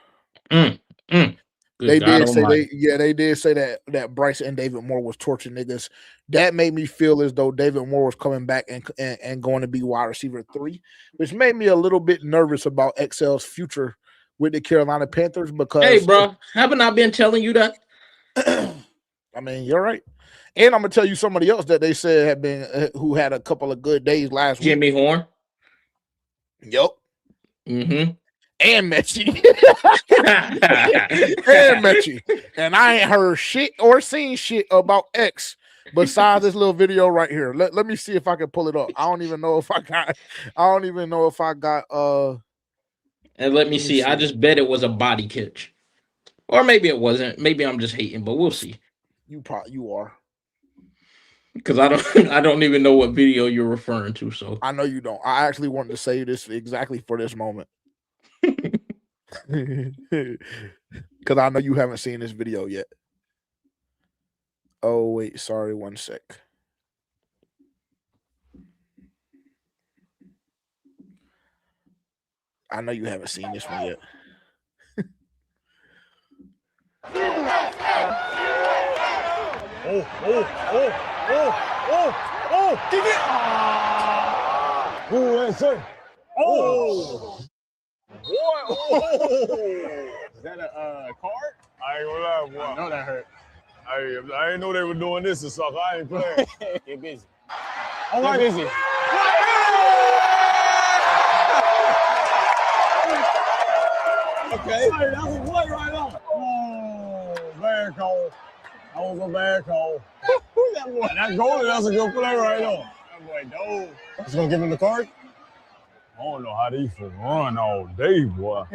Mm, mm. Good They God did say Almighty. they did say that Bryce and David Moore was torturing niggas. That made me feel as though David Moore was coming back and going to be wide receiver 3, which made me a little bit nervous about XL's future with the Carolina Panthers Hey, because bro, haven't I been telling you that? I mean, you're right. And I'm gonna tell you somebody else that they said had been who had a couple of good days last week. Jimmy Horn. Yep. Mm-hmm. And Mechie. And Mechie. And I ain't heard shit or seen shit about X besides this little video right here. Let me see if I can pull it up. I don't even know if I got And let me see. I just bet it was a body catch. Or maybe it wasn't. Maybe I'm just hating, but we'll see. You are. Because I don't even know what video you're referring to. So I know you don't. I actually wanted to say this exactly for this moment. Because I know you haven't seen this video yet. Oh, wait. Sorry. One sec. I know you haven't seen this one yet. Dig it! Ooh, that's it. Oh! Boy! Is that a card? I ain't gonna lie, boy. I know that hurt. I didn't know they were doing this and stuff. I ain't playing. Get busy. All right. Get busy. Okay. Hey, that was a play right on. Oh, bad call. That was a bad call. Who's that boy? That goalie, that's a good play right on. That boy, no. Just gonna give him the card? I don't know how these folks run all day, boy.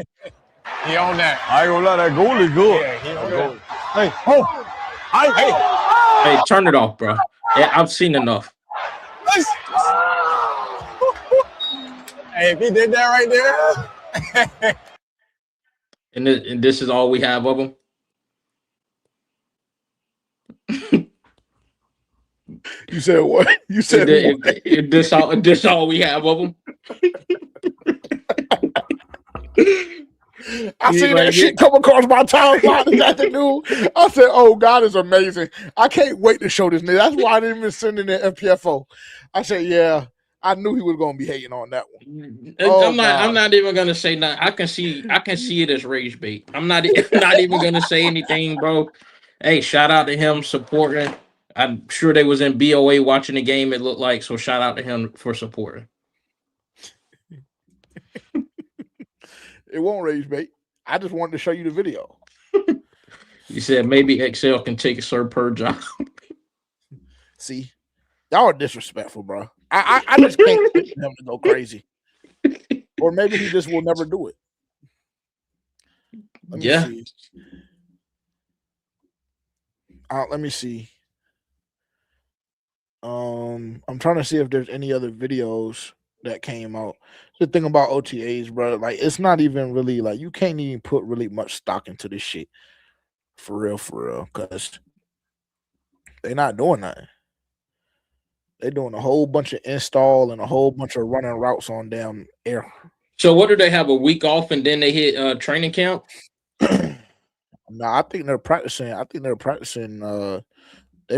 He on that. I ain't gonna lie, that goalie good. Yeah, he on that. Hey, hey, turn it off, bro. Yeah, I've seen enough. Hey, if he did that right there. And this is all we have of them. You said what? You said what? This all we have of them. I seen that shit come across my timeline this afternoon. I said, "Oh, God is amazing! I can't wait to show this nigga." That's why I didn't even send in the FPFO. I said, "Yeah, I knew he was gonna be hating on that one." Oh, I'm not even gonna say nothing. I can see it as rage bait. I'm not even gonna say anything, bro. Hey, shout out to him supporting. I'm sure they was in BOA watching the game. It looked like, so shout out to him for supporting. It won't rage bait. I just wanted to show you the video. You said maybe XL can take a Sir Per job. See, y'all are disrespectful, bro. I just can't wait for him to go crazy. Or maybe he just will never do it. Let me see. Let me see. I'm trying to see if there's any other videos that came out. The thing about OTAs, bro, like it's not even really like you can't even put really much stock into this shit. For real, because they're not doing nothing. They're doing a whole bunch of install and a whole bunch of running routes on damn air. So what do they have, a week off and then they hit training camp? No, I think they're practicing. They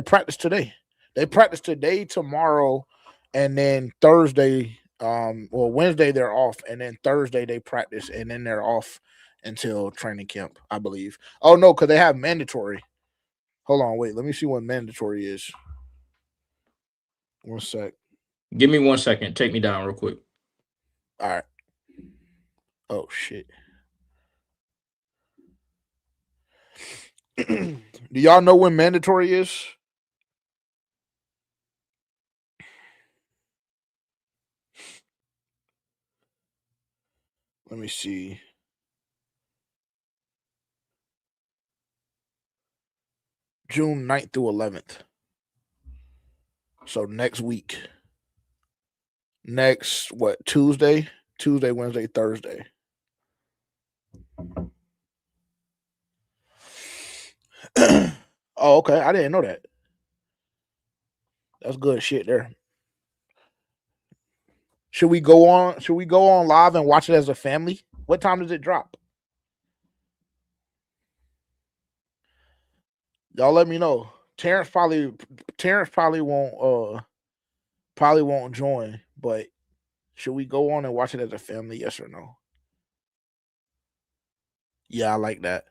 practice today. They practice today, tomorrow, and then Thursday. Wednesday they're off, and then Thursday they practice, and then they're off until training camp, I believe. Oh no, because they have mandatory. Hold on, wait. Let me see what mandatory is. One sec. Give me 1 second. Take me down real quick. All right. Oh shit. Do y'all know when mandatory is? Let me see. June 9th through 11th. So next week. Next, what, Tuesday, Wednesday, Thursday. Oh, okay. I didn't know that. That's good shit there. Should we go on live and watch it as a family? What time does it drop? Y'all let me know. Terrence probably won't join, but should we go on and watch it as a family? Yes or no? Yeah, I like that.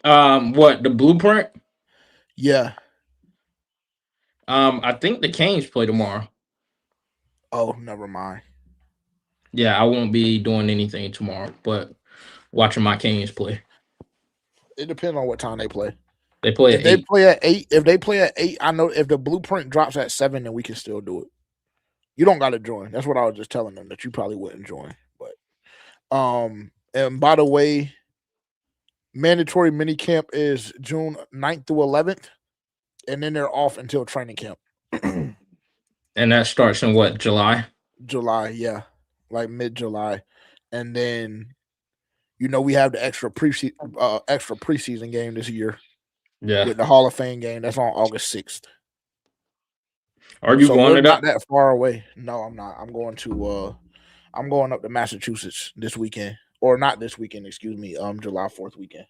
What, the blueprint? Yeah. I think the Canes play tomorrow. Oh, never mind. Yeah, I won't be doing anything tomorrow, but watching my Canes play. It depends on what time they play. They play If at they 8. play at 8, I know if the blueprint drops at 7, then we can still do it. You don't got to join. That's what I was just telling them, that you probably wouldn't join. But and by the way, mandatory mini camp is June 9th through 11th, and then they're off until training camp. And that starts in what, July? July, yeah, like mid-July, and then we have the extra preseason game this year. Yeah. With the Hall of Fame game, that's on August 6th. Are you going to not that? that far away? No, I'm not. I'm going up to Massachusetts this weekend, or not this weekend. Excuse me. July 4th weekend.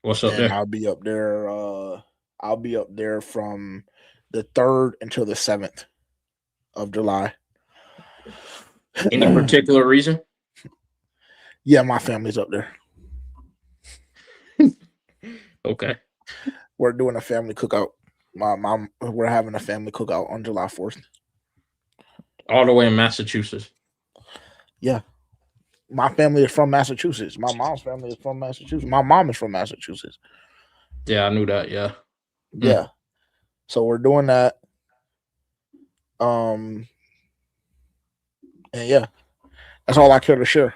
What's up And there? I'll be up there. I'll be up there from the 3rd until the 7th of July. Any particular reason? Yeah, my family's up there. Okay. We're doing a family cookout. We're having a family cookout on July 4th. All the way in Massachusetts. Yeah. My family is from Massachusetts. My mom's family is from Massachusetts. My mom is from Massachusetts. Yeah, I knew that. Yeah. Yeah. So we're doing that. And yeah, that's all I care to share.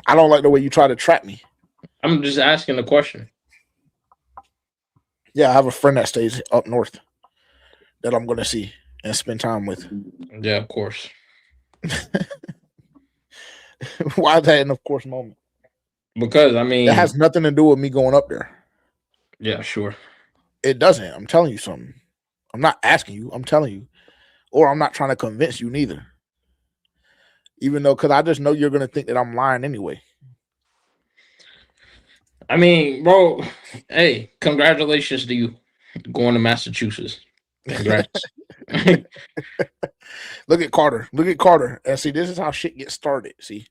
I don't like the way you try to trap me. I'm just asking the question. Yeah, I have a friend that stays up north that I'm going to see and spend time with. Yeah, of course. Why is that an of course moment? Because, I mean... It has nothing to do with me going up there. Yeah, sure. It doesn't. I'm telling you something. I'm not asking you. I'm telling you. Or I'm not trying to convince you neither. Even though, because I just know you're going to think that I'm lying anyway. I mean, bro, hey, congratulations to you going to Massachusetts. Congrats. Look at Carter. Look at Carter. And see, this is how shit gets started. See?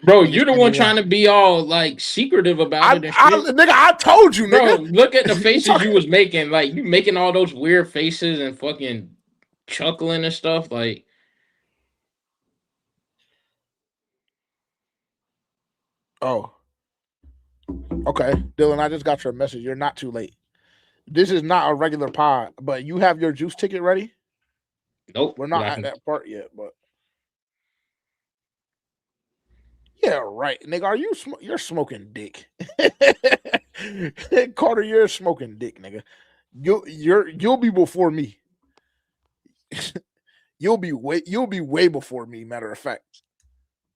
Bro, you're the one trying to be all like secretive about it and shit. Nigga, I told you, nigga. Bro, look at the faces you was making. Like, you making all those weird faces and fucking chuckling and stuff. Like, oh. Okay. Dylan, I just got your message. You're not too late. This is not a regular pod, but you have your juice ticket ready? Nope. We're not at that part yet, but yeah, right. Nigga, are you you're smoking dick. Carter, you're smoking dick, nigga. You'll be before me. You'll be way before me, matter of fact.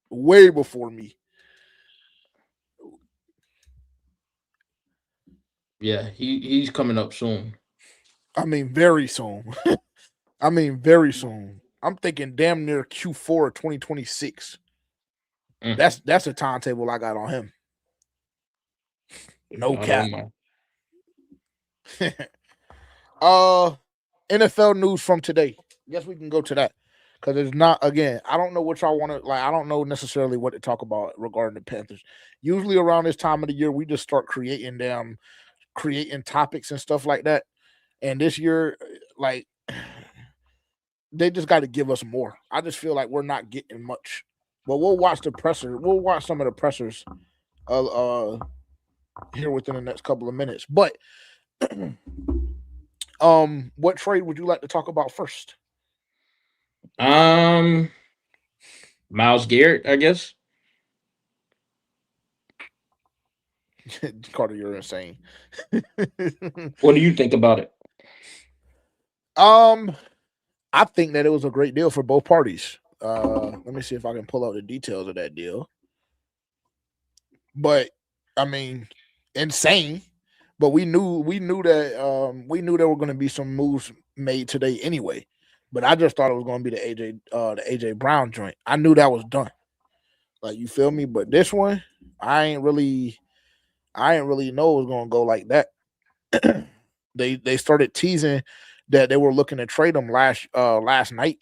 Way before me. Yeah, he's coming up soon. I mean, very soon. Very soon. I'm thinking damn near Q4 2026. That's a timetable I got on him. No cap. NFL news from today. Guess we can go to that. Because it's not, again, I don't know what y'all want to, like, I don't know necessarily what to talk about regarding the Panthers. Usually around this time of the year, we just start creating topics and stuff like that. And this year, like, they just got to give us more. I just feel like we're not getting much. But we'll watch the presser. We'll watch some of the pressers here within the next couple of minutes. But what trade would you like to talk about first? Myles Garrett, I guess. Carter, you're insane. What do you think about it? I think that it was a great deal for both parties. Let me see if I can pull out the details of that deal. But I mean, insane. But we knew there were going to be some moves made today anyway. But I just thought it was going to be the AJ Brown joint. I knew that was done. Like, you feel me? But this one, I ain't really know it was going to go like that. They started teasing that they were looking to trade him last night,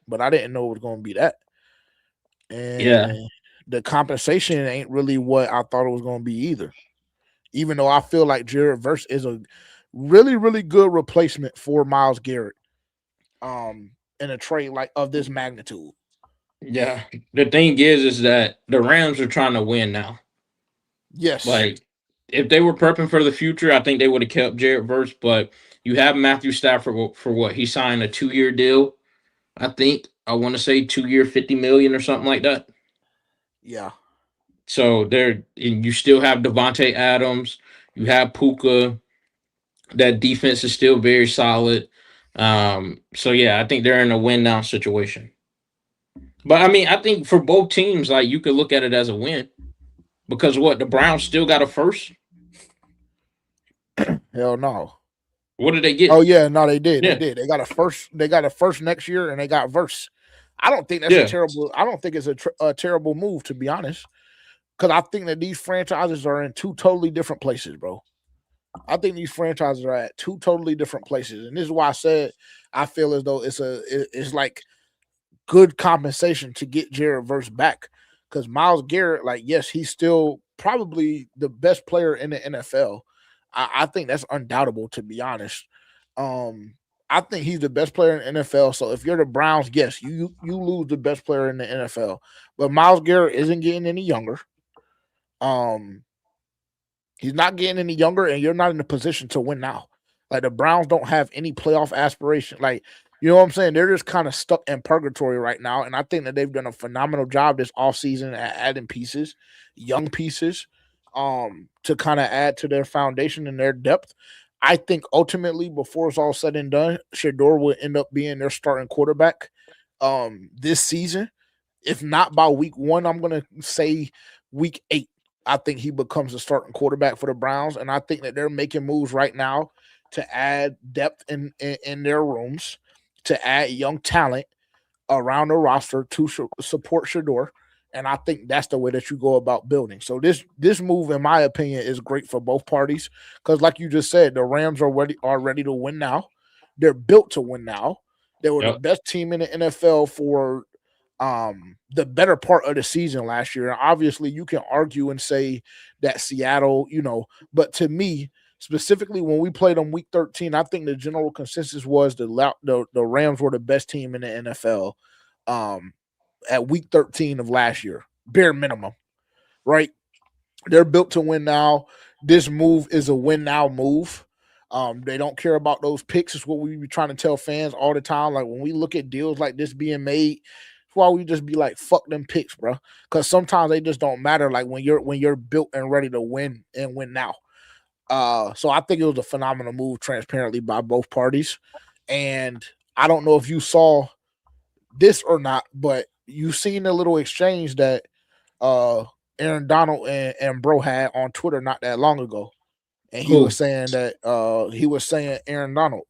but I didn't know it was going to be that. Yeah. And the compensation ain't really what I thought it was going to be either. Even though I feel like Jared Verse is a really, really good replacement for Myles Garrett, in a trade like of this magnitude. Yeah. The thing is that the Rams are trying to win now. Yes. Like, if they were prepping for the future, I think they would have kept Jared Verse. But you have Matthew Stafford for what? He signed a 2-year deal. I think I want to say 2-year, $50 million or something like that. Yeah. So you still have Devontae Adams. You have Puka. That defense is still very solid. So yeah, I think they're in a win now situation. But I mean, I think for both teams, like, you could look at it as a win because what, the Browns still got a first. Hell no. What did they get? Oh yeah, no, they did. Yeah. They did. They got a first. They got a first next year, and they got Verse. I don't think that's Yeah. a terrible. I don't think it's a terrible move, to be honest, because I think that these franchises are in two totally different places, bro. I think these franchises are at two totally different places, and this is why I said I feel as though it's like good compensation to get Jared Verse back, because Myles Garrett, like, yes, he's still probably the best player in the NFL. I think that's undoubtable, to be honest. I think he's the best player in the NFL. So if you're the Browns, yes, you lose the best player in the NFL. But Myles Garrett isn't getting any younger. He's not getting any younger, and you're not in a position to win now. Like, the Browns don't have any playoff aspiration. Like, you know what I'm saying? They're just kind of stuck in purgatory right now. And I think that they've done a phenomenal job this offseason at adding pieces, young pieces, to kind of add to their foundation and their depth. I think ultimately, before it's all said and done, Shador will end up being their starting quarterback this season. If not by week 1, I'm going to say week 8. I think he becomes the starting quarterback for the Browns, and I think that they're making moves right now to add depth in their rooms, to add young talent around the roster to support Shador, and I think that's the way that you go about building. So this move, in my opinion, is great for both parties because, like you just said, the Rams are ready to win now. They're built to win now. They were the best team in the NFL for the better part of the season last year. And obviously you can argue and say that Seattle, but to me, specifically when we played them week 13, I think the general consensus was the Rams were the best team in the NFL at week 13 of last year, bare minimum, right? They're built to win now. This move is a win now move. They don't care about those picks. It's what we be trying to tell fans all the time. Like, when we look at deals like this being made, why we just be like, fuck them picks, bro, because sometimes they just don't matter. Like, when you're built and ready to win and win now. So I think it was a phenomenal move, transparently, by both parties. And I don't know if you saw this or not, but you seen a little exchange that Aaron Donald and Bro had on Twitter not that long ago, and he was saying that Aaron Donald,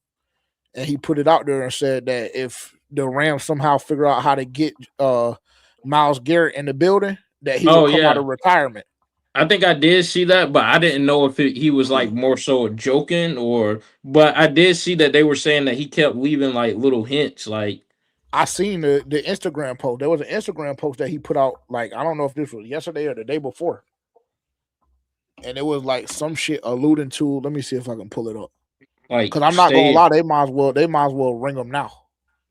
and he put it out there and said that if the Rams somehow figure out how to get Myles Garrett in the building, that he will come out of retirement. I think I did see that, but I didn't know if he was like more so joking but I did see that they were saying that he kept leaving like little hints. Like, I seen the Instagram post. There was an Instagram post that he put out, like, I don't know if this was yesterday or the day before. And it was like some shit alluding to, let me see if I can pull it up. Like, because I'm not gonna lie, they might as well ring them now.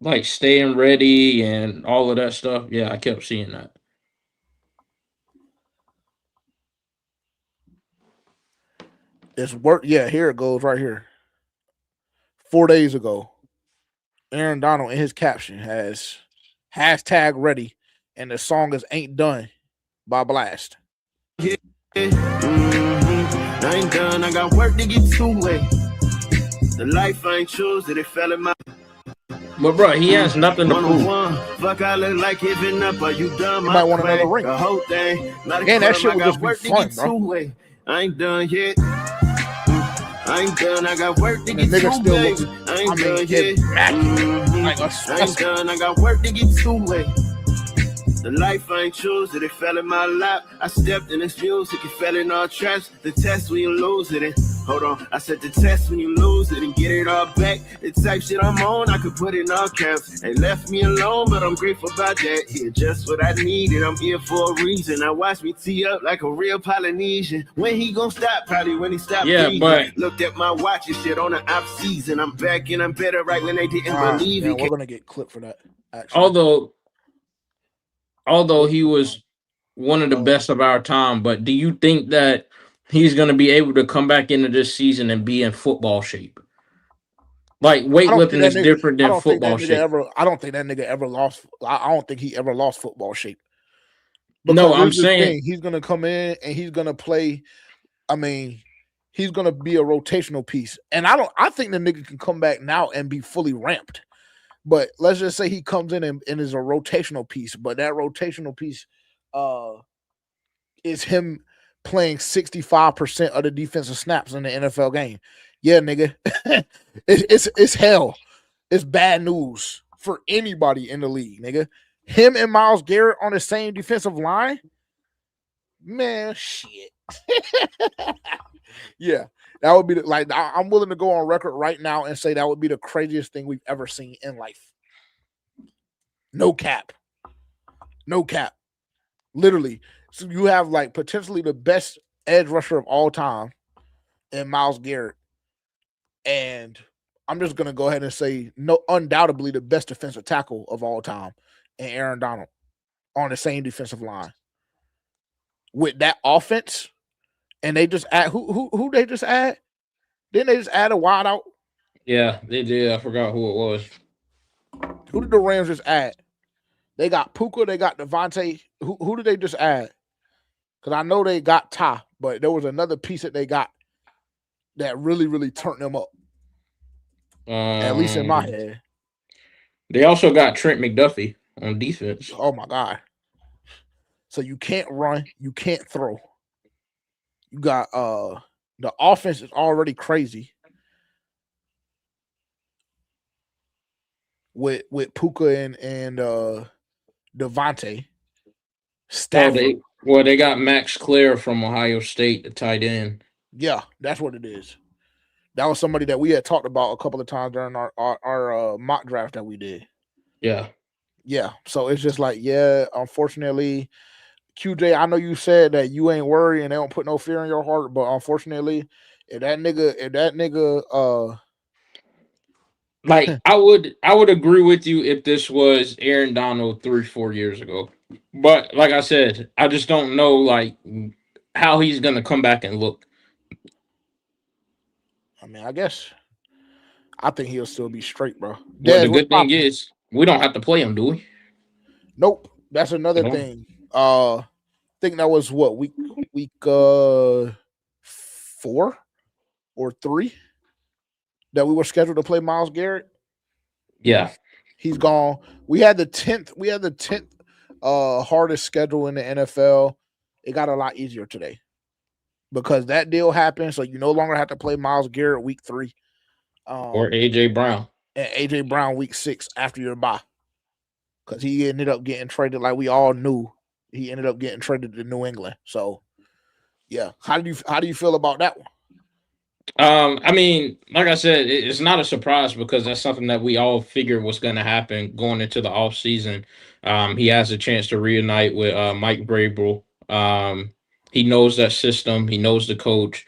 Like staying ready and all of that stuff. Yeah, I kept seeing that. It's work. Yeah, here it goes right here. 4 days ago, Aaron Donald in his caption has hashtag ready and the song is "Ain't Done" by Blast. I ain't done. I got work to get to it. The life I ain't choose that it fell in my. But bro, he has nothing to prove. Fuck, I look like giving up. Are you done? You might want another ring. The whole thing. Again, that shit would just be fun, bro. I ain't done yet. I ain't done. I got work to get nigga to still it. looks, I ain't done get yet. like a I ain't done. I got work to get to it. The life I ain't choose that it fell in my lap. I stepped in its views, it fell in all traps. The test when you lose it, and hold on. I said the test when you lose it and get it all back. The type shit I'm on, I could put in all caps. They left me alone, but I'm grateful about that. Yeah, just what I needed. I'm here for a reason. I watched me tee up like a real Polynesian. When he gon' stop? Probably when he stopped breathing. But looked at my watch and shit on the off season. I'm back and I'm better right when they didn't believe it. We're gonna get clipped for that. Actually. Although he was one of the best of our time, but do you think that he's going to be able to come back into this season and be in football shape? Like weightlifting is different than football shape. I don't think that nigga ever lost. I don't think he ever lost football shape. No, I'm saying he's going to come in and he's going to play. I mean, he's going to be a rotational piece, and I think the nigga can come back now and be fully ramped. But let's just say he comes in and is a rotational piece, but that rotational piece is him playing 65% of the defensive snaps in the NFL game. Yeah, nigga. it's hell. It's bad news for anybody in the league, nigga. Him and Myles Garrett on the same defensive line? Man, shit. Yeah. That would be I'm willing to go on record right now and say that would be the craziest thing we've ever seen in life. No cap. No cap. Literally. So you have like potentially the best edge rusher of all time in Myles Garrett. And I'm just going to go ahead and say undoubtedly the best defensive tackle of all time in Aaron Donald on the same defensive line. With that offense, and they just add who they just add? Didn't they just add a wide out? Yeah, they did. I forgot who it was. Who did the Rams just add? They got Puka, they got Devontae. Who did they just add? Because I know they got Ty, but there was another piece that they got that really, really turned them up. At least in my head. They also got Trent McDuffie on defense. Oh my God. So you can't run, you can't throw. You got the offense is already crazy with Puka and Devontae. Stafford. They got Max Clare from Ohio State, the tight end. Yeah, that's what it is. That was somebody that we had talked about a couple of times during our mock draft that we did. Yeah. Yeah. So it's just like, yeah, unfortunately, QJ, I know you said that you ain't worried and they don't put no fear in your heart, but unfortunately, if that nigga like I would agree with you if this was Aaron Donald 3-4 years ago. But like I said, I just don't know like how he's gonna come back and look. I mean, I guess I think he'll still be straight, bro. Well, the good thing is we don't have to play him, do we? Nope. That's another thing. I think that was what week 4 or 3 that we were scheduled to play Myles Garrett. Yeah. He's gone. We had the 10th hardest schedule in the NFL. It got a lot easier today because that deal happened. So you no longer have to play Myles Garrett week 3. Or AJ Brown. And AJ Brown week 6 after your bye. Because he ended up getting traded like we all knew. He ended up getting traded to New England. So yeah. How do you feel about that one? I mean, like I said, it's not a surprise because that's something that we all figured was going to happen going into the offseason. He has a chance to reunite with Mike Vrabel. He knows that system. He knows the coach.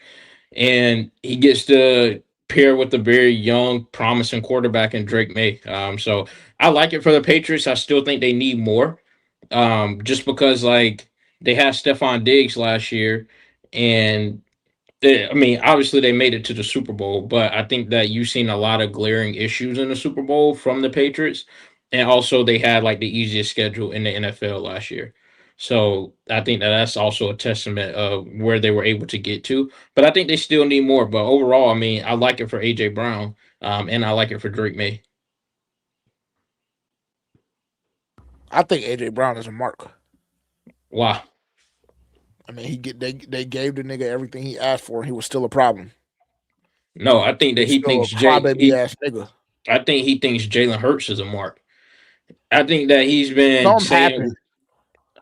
And he gets to pair with a very young, promising quarterback in Drake May. So I like it for the Patriots. I still think they need more. Just because, like, they had Stephon Diggs last year, and obviously they made it to the Super Bowl, but I think that you've seen a lot of glaring issues in the Super Bowl from the Patriots. and also they had like the easiest schedule in the NFL last year. So I think that that's also a testament of where they were able to get to. But I think they still need more. But overall, I mean, I like it for AJ Brown, and I like it for Drake May. I think AJ Brown is a mark. Wow. I mean, they gave the nigga everything he asked for, and he was still a problem. No, I think that He's he still a crybaby ass nigga. I think he thinks Jalen Hurts is a mark. I think that he's been Something saying, happened.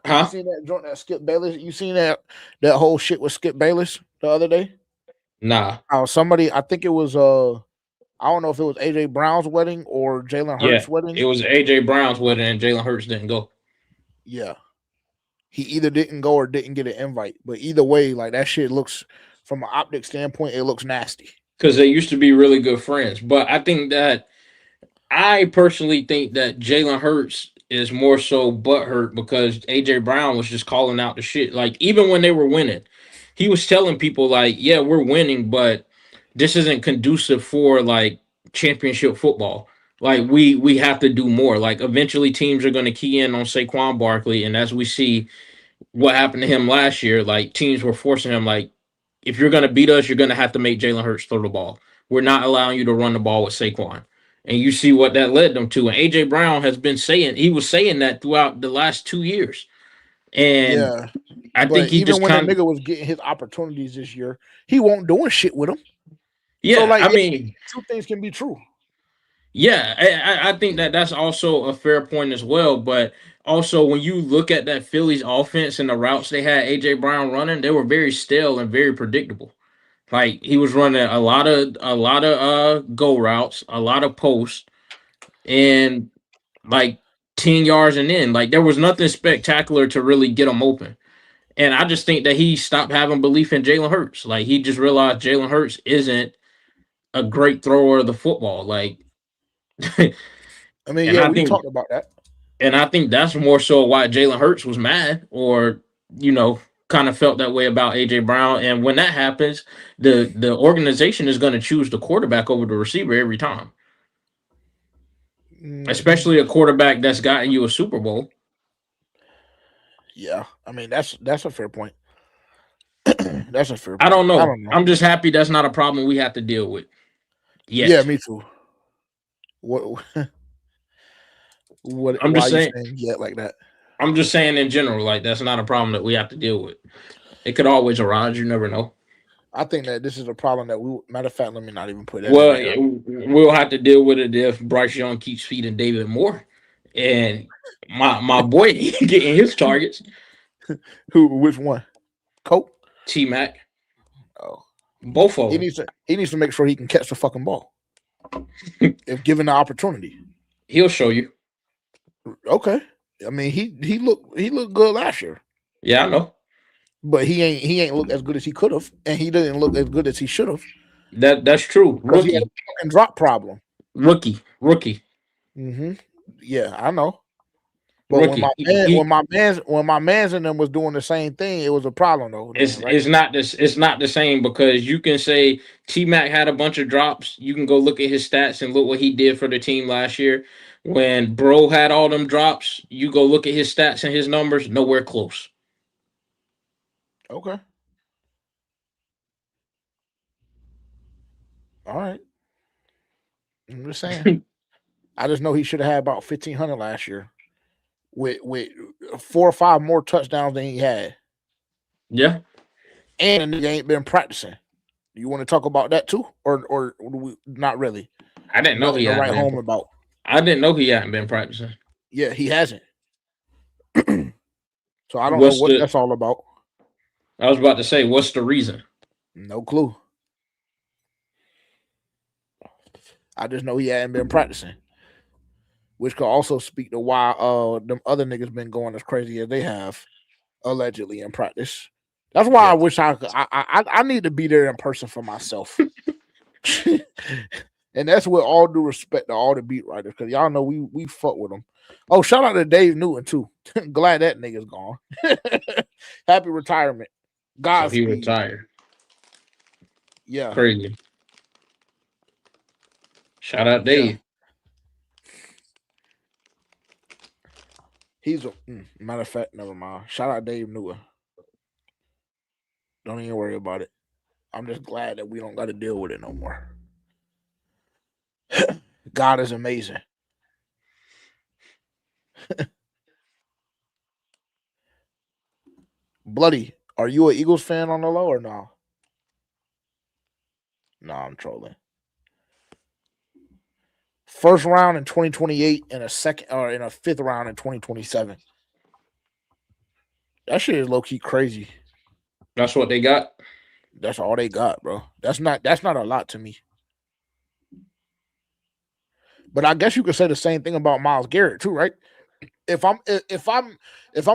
You huh? seen that joint that Skip Bayless? You seen that whole shit with Skip Bayless the other day? Nah. Somebody, I think it was I don't know if it was AJ Brown's wedding or Jalen Yeah. Hurts' wedding. It was AJ Brown's wedding and Jalen Hurts didn't go. Yeah. He either didn't go or didn't get an invite. But either way, like that shit looks from an optic standpoint, it looks nasty. Because they used to be really good friends. But I personally think that Jalen Hurts is more so butthurt because AJ Brown was just calling out the shit. Like, even when they were winning, he was telling people, like, yeah, we're winning, but this isn't conducive for like championship football. Like, we have to do more. Like, eventually teams are gonna key in on Saquon Barkley, and as we see what happened to him last year, like teams were forcing him, like, if you're gonna beat us, you're gonna have to make Jalen Hurts throw the ball. We're not allowing you to run the ball with Saquon. And you see what that led them to. And AJ Brown has been saying he was saying that throughout the last 2 years. And Yeah. I think But he even just when the kind of nigga was getting his opportunities this year, he won't doing shit with them. yeah. So like, I mean, two things can be true. yeah, I think that that's also a fair point as well. But also, when you look at that Phillies offense and the routes they had AJ Brown running, they were very stale and very predictable. Like, he was running a lot of go routes, a lot of posts, and like 10 yards and in. Like, there was nothing spectacular to really get him open. And I just think that he stopped having belief in Jalen Hurts. Like, he just realized Jalen Hurts isn't a great thrower of the football. Like, I mean, and yeah, I we think talked about that. and I think that's more so why Jalen Hurts was mad, or you know, kind of felt that way about AJ Brown. And when that happens, the organization is going to choose the quarterback over the receiver every time, especially a quarterback that's gotten you a Super Bowl. Yeah, I mean that's a fair point. That's a fair I point. don't I know. don't know. I'm just happy that's not a problem we have to deal with Yeah, yet. me too. What? What? I'm Why just are you saying. saying yet like that? I'm just saying in general, like, that's not a problem that we have to deal with. It could always arise. You never know. I think that this is a problem that we. Matter of fact, let me not even put that in Well, right here. we'll have to deal with it if Bryce Young keeps feeding David Moore, and my boy getting his targets. Who? Which one? Cope? T Mac, Oh, both of he them. needs to make sure he can catch the fucking ball if given the opportunity. He'll show you. Okay. I mean, he looked good last year, Yeah, I know. but he ain't looked as good as he could have, and he didn't look as good as he should have That's true. because he had a Rookie, fucking drop problem. rookie. Mm-hmm. Yeah, I know. But Rookie. when my man's and them was doing the same thing, it was a problem though. Then, right? It's not the same, because you can say T Mac had a bunch of drops. You can go look at his stats and look what he did for the team last year. When Bro had all them drops, you go look at his stats and his numbers, nowhere close. Okay. All right. I'm just saying. I just know he should have had about 1,500 last year, with 4 or 5 more touchdowns than he had, Yeah. and the nigga ain't been practicing. You want to talk about that too, or not really? I didn't know he Nothing to hadn't write home been. about. I didn't know he hadn't been practicing. Yeah, he hasn't. So I don't know What's what the? that's all about. I was about to say, what's the reason? No clue. I just know he hadn't been practicing, which could also speak to why them other niggas been going as crazy as they have, allegedly in practice. That's why I wish I need to be there in person for myself. And that's with all due respect to all the beat writers, because y'all know we fuck with them. Oh, shout out to Dave Newton too. Glad that nigga's gone. Happy retirement. So Godspeed. he retired. Yeah. Crazy. Shout out Dave. He's a matter of fact, never mind. Shout out Dave Newer. Don't even worry about it. I'm just glad that we don't got to deal with it no more. God is amazing. Bloody, are you an Eagles fan on the low or no? No, I'm trolling. First round in 2028 and a second or in a fifth round in 2027. That shit is low key crazy. That's what they got. That's all they got, bro. That's not a lot to me. But I guess you could say the same thing about Myles Garrett too, right? If I'm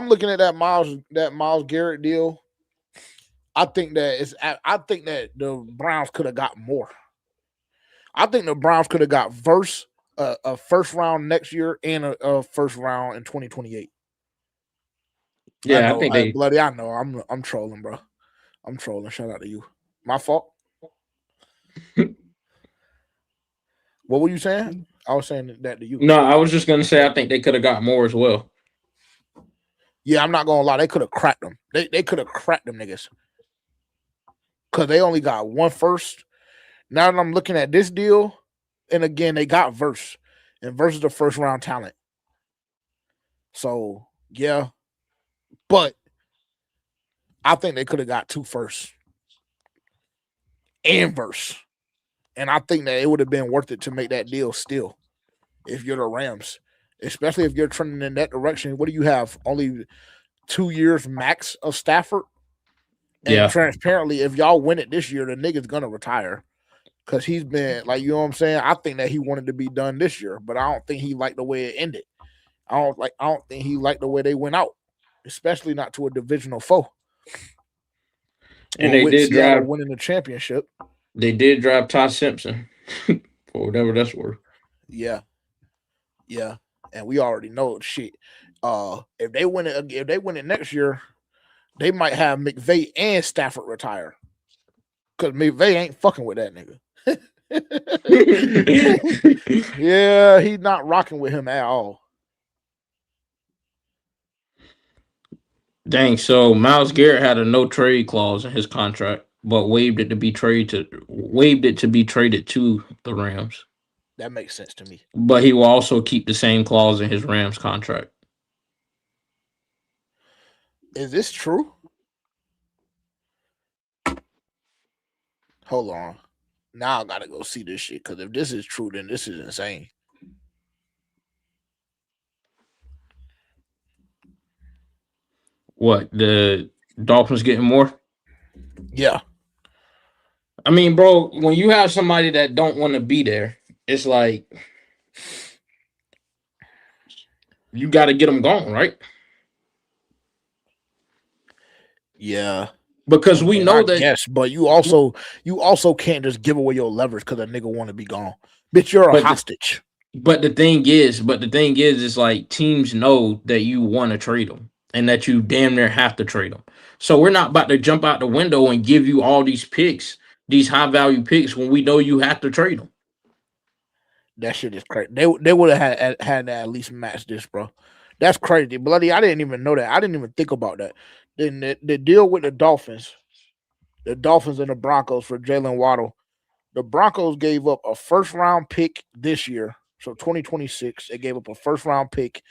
looking at that Myles Garrett deal, I think that the Browns could have got more. I think the Browns could have got a first round next year and a first round in 2028. Yeah, I think they bloody. I know. I'm trolling, bro. I'm trolling. Shout out to you. My fault. What were you saying? I was saying that to you. No, I was just gonna say I think they could have got more as well. Yeah, I'm not gonna lie. They could have cracked them. They could have cracked them niggas. Cause they only got one first. Now that I'm looking at this deal, and again, they got Verse. And Verse is the first round talent. So yeah. But I think they could have got 2 firsts. And Verse. And I think that it would have been worth it to make that deal still. If you're the Rams. Especially if you're trending in that direction. What do you have? Only 2 years max of Stafford? And transparently, if y'all win it this year, the nigga's gonna retire. Because he's been, like, you know what I'm saying? I think that he wanted to be done this year, but I don't think he liked the way it ended. I don't think he liked the way they went out. Especially not to a divisional foe. And they did drive winning the championship. They did drive Todd Simpson for whatever that's worth. Yeah. Yeah. And we already know shit. If they win it next year, they might have McVay and Stafford retire. Because McVay ain't fucking with that nigga. Yeah, he's not rocking with him at all. Dang, so Myles Garrett had a no trade clause in his contract, but waived it to be traded to the Rams. That makes sense to me. But he will also keep the same clause in his Rams contract. Is this true? Hold on. Now I gotta go see this shit, because if this is true, then this is insane. What, the Dolphins getting more? Yeah. I mean, bro, when you have somebody that don't want to be there, it's like you got to get them gone, right? Yeah. Because we know that. Yes, but you also can't just give away your leverage because a nigga want to be gone. Bitch, you're a hostage. But the thing is, it's like teams know that you want to trade them and that you damn near have to trade them. So we're not about to jump out the window and give you all these picks, these high value picks, when we know you have to trade them. That shit is crazy. They would have had to at least match this, bro. That's crazy. Bloody, I didn't even know that. I didn't even think about that. Then the deal with the Dolphins and the Broncos for Jalen Waddle. The Broncos gave up a first round pick this year. So 2026, they gave up a first round pick,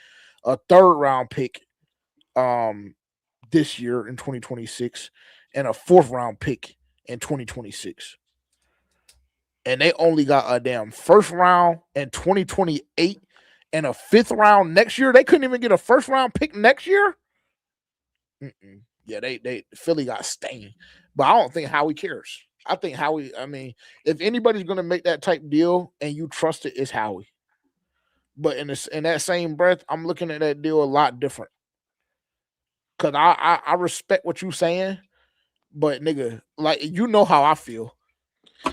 a third round pick this year in 2026, and a fourth round pick in 2026. And they only got a damn first round in 2028 and a fifth round next year. They couldn't even get a first round pick next year. Yeah, they Philly got stained, but I don't think Howie cares. I think Howie. I mean, if anybody's gonna make that type deal and you trust it, it's Howie. But in that same breath, I'm looking at that deal a lot different. Cause I respect what you're saying, but nigga, like, you know how I feel.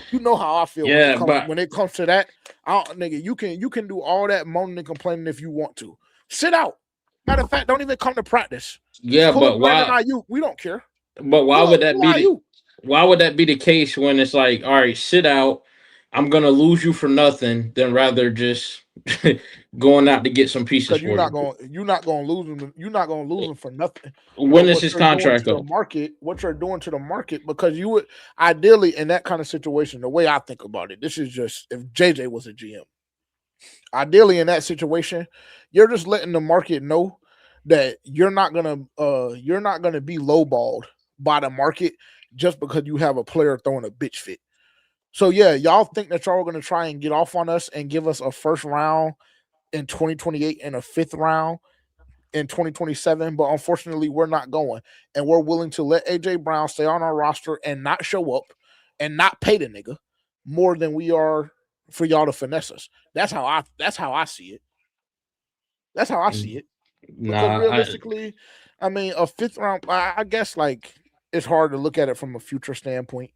You know how I feel. Yeah, when it comes to that, nigga, you can do all that moaning and complaining if you want to. Sit out. Matter of fact, don't even come to practice. Yeah, but why? We don't care. But why would that be? Why would that be the case when it's like, all right, sit out, I'm gonna lose you for nothing than rather just going out to get some pieces Because for you. you're not gonna lose them. You're not gonna lose them for nothing. When But is what his you're doing to contract the up? market, because you would ideally in that kind of situation, the way I think about it, this is just if JJ was a GM. Ideally, in that situation, you're just letting the market know that you're not gonna be lowballed by the market just because you have a player throwing a bitch fit. So yeah, y'all think that y'all are gonna try and get off on us and give us a first round in 2028 and a fifth round in 2027, but unfortunately, we're not going, and we're willing to let AJ Brown stay on our roster and not show up and not pay the nigga more than we are for y'all to finesse us. That's how I see it. That's how I see it. Because Nah, realistically, I mean, a fifth round, I guess like it's hard to look at it from a future standpoint.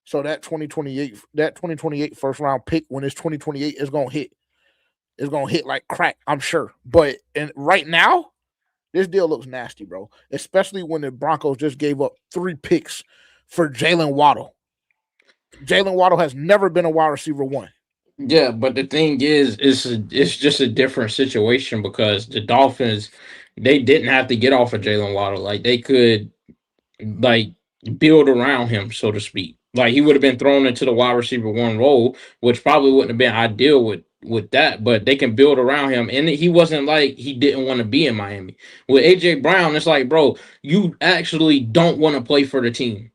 So that 2028 first round pick when it's 2028 is gonna hit. It's gonna hit like crack, I'm sure. But right now, this deal looks nasty, bro. Especially when the Broncos just gave up 3 picks for Jalen Waddle. Jalen Waddle has never been a wide receiver one. yeah, but the thing is, it's just a different situation because the Dolphins, they didn't have to get off of Jalen Waddle. Like they could like build around him, so to speak. Like he would have been thrown into the wide receiver one role, which probably wouldn't have been ideal with that. But they can build around him, and he wasn't like he didn't want to be in Miami. With AJ Brown, it's like, bro, you actually don't want to play for the team.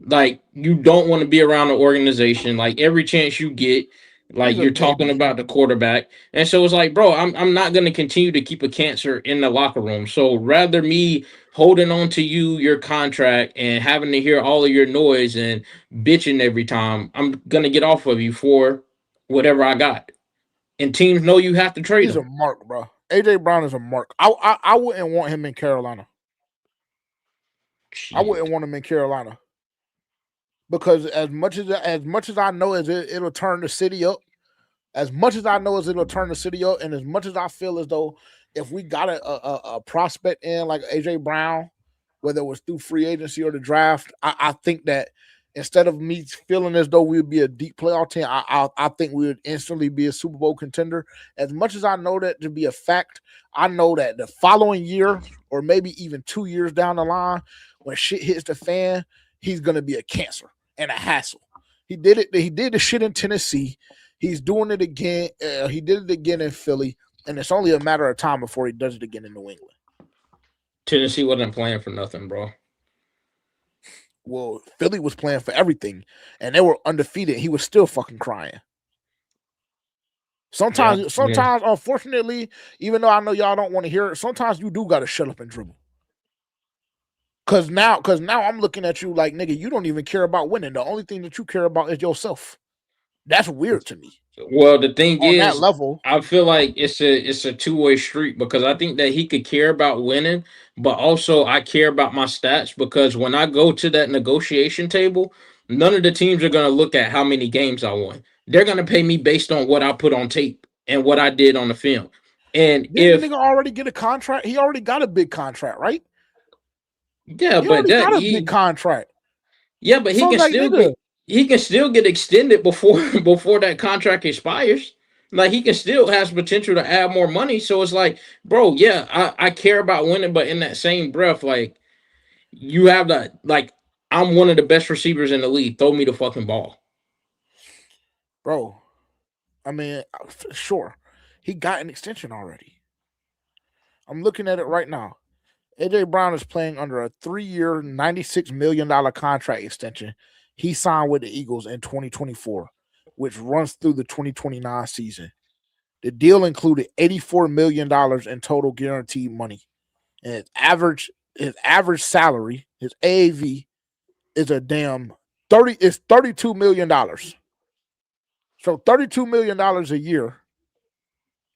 Like you don't want to be around the organization. Like every chance you get, like He's a you're talking deadbeat. about the quarterback. And so it's like, bro, I'm not gonna continue to keep a cancer in the locker room. So rather me holding on to you, your contract, and having to hear all of your noise and bitching every time, I'm gonna get off of you for whatever I got. And teams know you have to trade He's a them. mark, bro. AJ Brown is a mark. I wouldn't want him in Carolina. I Shit. wouldn't want him in Carolina because as much as I know as it'll turn the city up, as much as I know as it'll turn the city up, and as much as I feel as though if we got a prospect in like AJ Brown, whether it was through free agency or the draft, I think that instead of me feeling as though we would be a deep playoff team, I think we would instantly be a Super Bowl contender. As much as I know that to be a fact, I know that the following year or maybe even 2 years down the line, when shit hits the fan, he's gonna be a cancer and a hassle. He did it. He did the shit in Tennessee. He's doing it again. He did it again in Philly, and it's only a matter of time before he does it again in New England. Tennessee wasn't playing for nothing, bro. Well, Philly was playing for everything, and they were undefeated. He was still fucking crying. Yeah, yeah. Sometimes, unfortunately, even though I know y'all don't want to hear it, sometimes you do gotta shut up and dribble. Cause now I'm looking at you like, nigga, you don't even care about winning. The only thing that you care about is yourself. That's weird to me. Well, the thing On that is, level, I feel like it's a two-way street because I think that he could care about winning, but also I care about my stats because when I go to that negotiation table, none of the teams are gonna look at how many games I won. They're gonna pay me based on what I put on tape and what I did on the film. And didn't the if nigga already get a contract? He already got a big contract, right? yeah, He but already that got a big he contract. yeah, but So like, nigga, he can still get extended before before that contract expires. Like he can still has potential to add more money. So it's like, bro, yeah, I care about winning, but in that same breath, like you have that like I'm one of the best receivers in the league. Throw me the fucking ball. bro, I mean, sure, he got an extension already. I'm looking at it right now. AJ Brown is playing under a 3-year, $96 million contract extension. He signed with the Eagles in 2024, which runs through the 2029 season. The deal included $84 million in total guaranteed money, and his average salary, his AAV, is a damn 30. It's $32 million. So $32 million a year,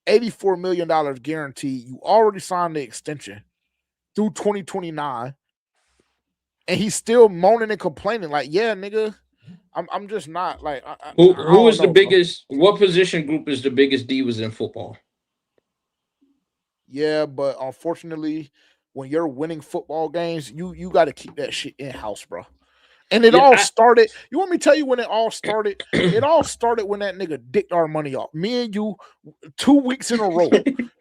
$84 million guaranteed. You already signed the extension through 2029, and he's still moaning and complaining. Like, yeah, nigga, I'm just not like I Who don't is the know, bro. biggest? What position group is the biggest divas in football? Yeah, but unfortunately, when you're winning football games, you got to keep that shit in house, bro. And it Yeah, all started. You want me to tell you when it all started? It all started when that nigga dicked our money off. Me and you, 2 weeks in a row,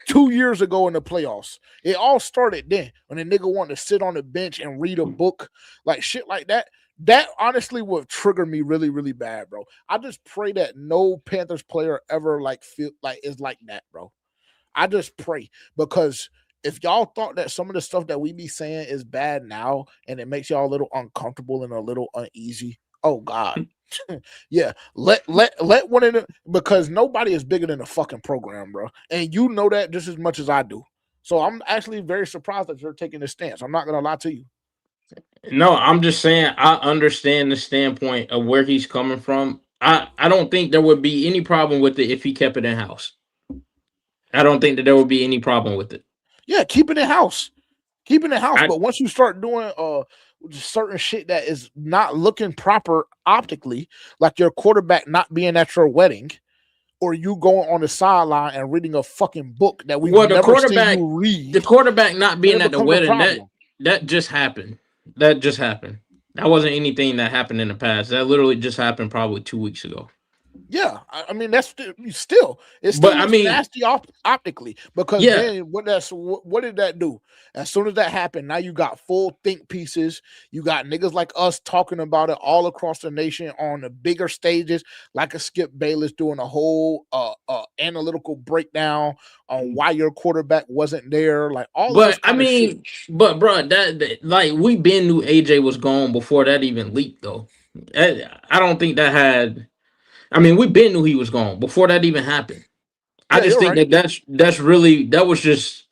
2 years ago in the playoffs. It all started then when the nigga wanted to sit on the bench and read a book, like shit like that. That honestly would trigger me really, really bad, bro. I just pray that no Panthers player ever feel like is like that, bro. I just pray, because if y'all thought that some of the stuff that we be saying is bad now and it makes y'all a little uncomfortable and a little uneasy, oh God. Yeah, let one of them, because nobody is bigger than the fucking program, bro. And you know that just as much as I do. So I'm actually very surprised that you're taking this stance. I'm not gonna lie to you. no, I'm just saying I understand the standpoint of where he's coming from. I don't think there would be any problem with it if he kept it in house. I don't think that there would be any problem with it. Yeah, keep it in house. Keep it in house. I- But once you start doing certain shit that is not looking proper optically, like your quarterback not being at your wedding, or you going on the sideline and reading a fucking book that we've Well, the never seen quarterback, you read, the quarterback not then being it at the becomes a wedding, problem. that just happened. That just happened. That wasn't anything that happened in the past. That literally just happened probably 2 weeks ago. Yeah, I mean that's still it still But I looks mean, nasty optically, because yeah, then what did that do? As soon as that happened, now you got full think pieces. You got niggas like us talking about it all across the nation on the bigger stages, like a Skip Bayless doing a whole analytical breakdown on why your quarterback wasn't there, like all of this but I kind of shit. mean, but bro, that like we been knew AJ was gone before that even leaked though. I don't think that had. I mean, we been knew he was gone before that even happened. I Yeah, just you're think right. that that's really that was just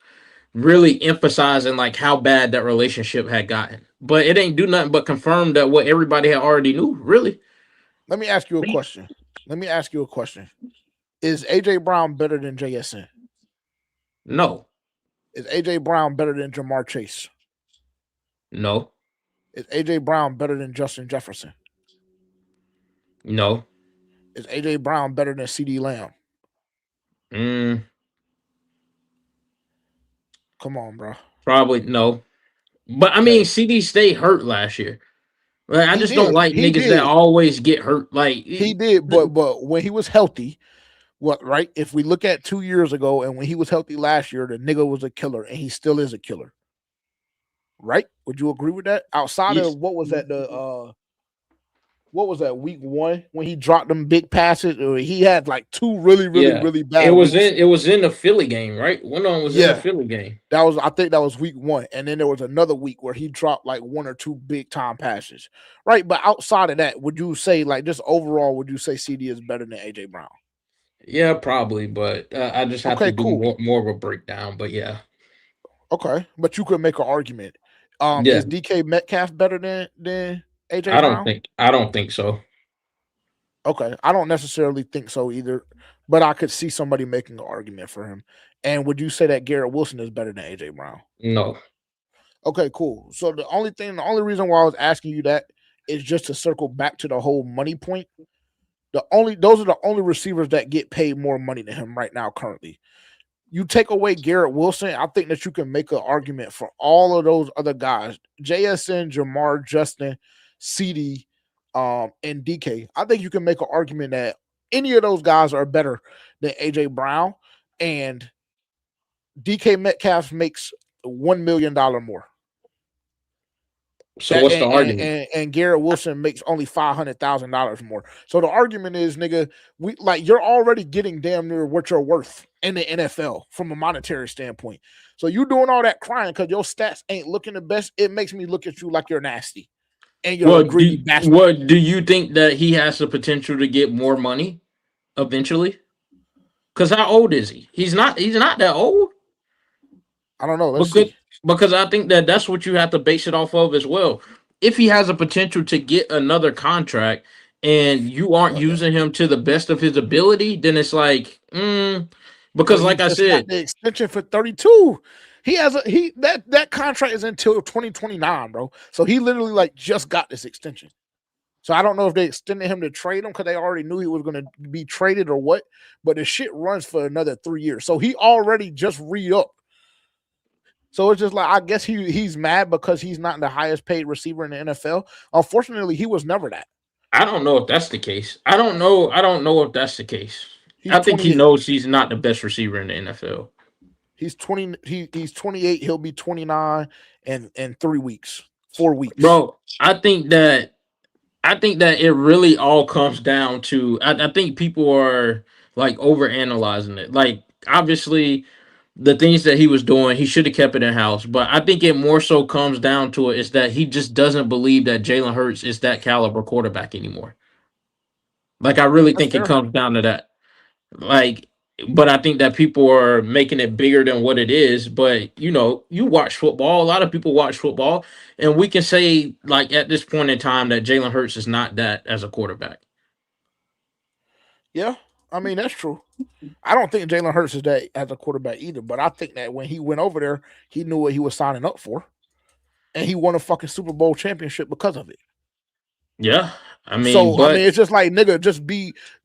really emphasizing like how bad that relationship had gotten. But it ain't do nothing but confirm that what everybody had already knew. Really, Let me ask you a question. Is AJ Brown better than JSN? no, Is AJ Brown better than Jamar Chase? no, Is AJ Brown better than Justin Jefferson? no. Is AJ Brown better than CD Lamb? Mm, Come on, bro. probably no. But I Okay. mean, CD stayed hurt last year. Like, I He just don't did. like He niggas that did. always get hurt. Like, He did. But when he was healthy, what right? If we look at 2 years ago and when he was healthy last year, the nigga was a killer and he still is a killer. Right? Would you agree with that? Outside of what was that week 1 when he dropped them big passes? Or he had like 2 really, really, yeah, really bad weeks. it was in the Philly game, right? One of them was in the Yeah. Philly game. I think that was week 1. And then there was another week where he dropped like 1 or 2 big time passes. Right. But outside of that, would you say like just overall, would you say CD is better than AJ Brown? Yeah, probably, but I just have to Okay, do cool. more of a breakdown. But yeah, Okay. But you could make an argument. yeah, Is DK Metcalf better than AJ Brown? I don't think so. Okay. I don't necessarily think so either, but I could see somebody making an argument for him. And would you say that Garrett Wilson is better than AJ Brown? No, Okay, the only reason why I was asking you that is just to circle back to the whole money point. Those are the only receivers that get paid more money than him right now currently. You take away Garrett Wilson, I think that you can make an argument for all of those other guys: JSN, Jamar, Justin, CD, and DK. I think you can make an argument that any of those guys are better than AJ Brown, and DK Metcalf makes $1 million more. so what's the argument? And Garrett Wilson makes only $500,000 more. So the argument is, nigga, you're already getting damn near what you're worth in the NFL from a monetary standpoint. So you doing all that crying because your stats ain't looking the best. It makes me look at you like you're nasty and you're a greedy bastard. What do you think that he has the potential to get more money eventually? Because how old is he? He's not that old. I don't know. Let's see. Because I think that that's what you have to base it off of as well. If he has a potential to get another contract and you aren't using him to the best of his ability, then it's like, because like I said, the extension for 32. He has that contract is until 2029, bro. So he literally just got this extension. So I don't know if they extended him to trade him because they already knew he was going to be traded or what. But the shit runs for another 3 years. So he already just re-upped So it's just like I guess he's mad because he's not the highest paid receiver in the NFL. Unfortunately, he was never that. I don't know if that's the case. I don't know if that's the case. He's I think he 28. knows he's not the best receiver in the NFL. He's 20. He's 28. He'll be 29 in 3 weeks, 4 weeks. Bro, I think that it really all comes down to I think people are like overanalyzing it. Like obviously the things that he was doing, he should have kept it in house. But I think it more so comes down to it is that he just doesn't believe that Jalen Hurts is that caliber quarterback anymore. Like I really That's think it fair. comes down to that. Like, but I think that people are making it bigger than what it is. But you watch football. A lot of people watch football, and we can say like at this point in time that Jalen Hurts is not that as a quarterback. Yeah, I mean that's true. I don't think Jalen Hurts is that as a quarterback either. But I think that when he went over there, he knew what he was signing up for, and he won a fucking Super Bowl championship because of it. Yeah, I mean, So I but mean, it's just like nigga, just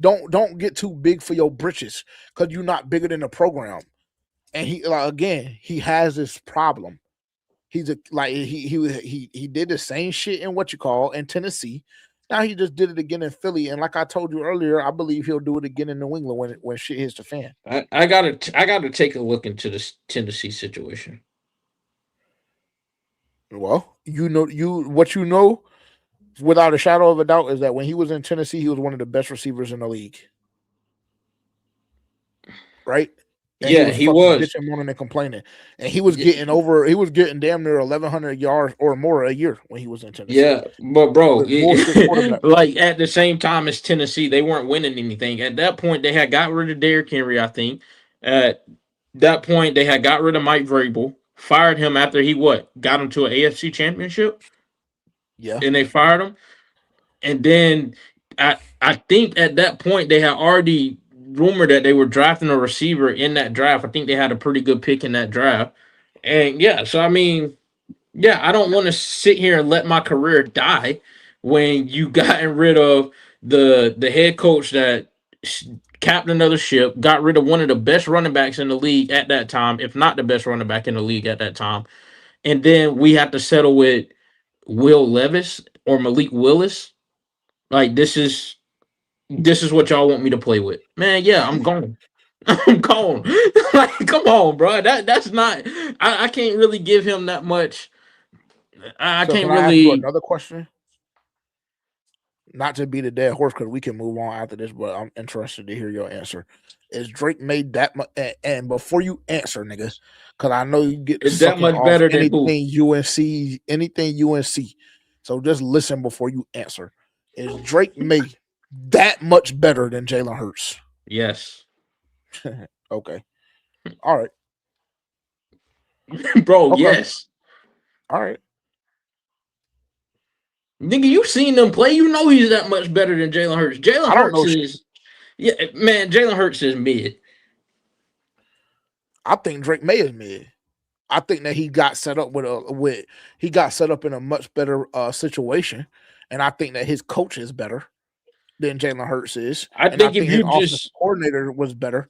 don't get too big for your britches because you're not bigger than the program. And he has this problem. He's he did the same shit in Tennessee. Now he just did it again in Philly, and like I told you earlier, I believe he'll do it again in New England when shit hits the fan. I gotta take a look into this Tennessee situation. Well, what you know without a shadow of a doubt is that when he was in Tennessee, he was one of the best receivers in the league. Right? And Yeah, he was bitching, moaning, and complaining. And he was getting damn near 1,100 yards or more a year when he was in Tennessee. Yeah, but bro, Bullshit like at the same time as Tennessee, they weren't winning anything. At that point, they had got rid of Derrick Henry, I think. At that point, they had got rid of Mike Vrabel, fired him after he got him to an AFC championship. Yeah. And they fired him. And then I think at that point they had already rumored that they were drafting a receiver in that draft. I think they had a pretty good pick in that draft. And yeah, so I mean, yeah, I don't want to sit here and let my career die when you gotten rid of the head coach that captained another ship, got rid of one of the best running backs in the league at that time, if not the best running back in the league at that time. And then we have to settle with Will Levis or Malik Willis. Like this is what y'all want me to play with, man. Yeah, I'm going. I'm going. Like, come on, bro. That's not. I can't really give him that much. I So can't can I ask really. you another question? Not to beat a dead horse because we can move on after this, but I'm interested to hear your answer. Is Drake made that much? And before you answer, nigga, because I know you get Is that much better than who? anything UNC. So just listen before you answer. Is Drake made that much better than Jalen Hurts? Yes. Okay. All right. Bro, Okay. yes. All right. Nigga, you seen them play. You know he's that much better than Jalen Hurts. Jalen Hurts is, yeah, man, Jalen Hurts is mid. I think Drake May is mid. I think that he got set up he got set up in a much better situation, and I think that his coach is better than Jalen Hurts is. I think if his you offensive coordinator was better.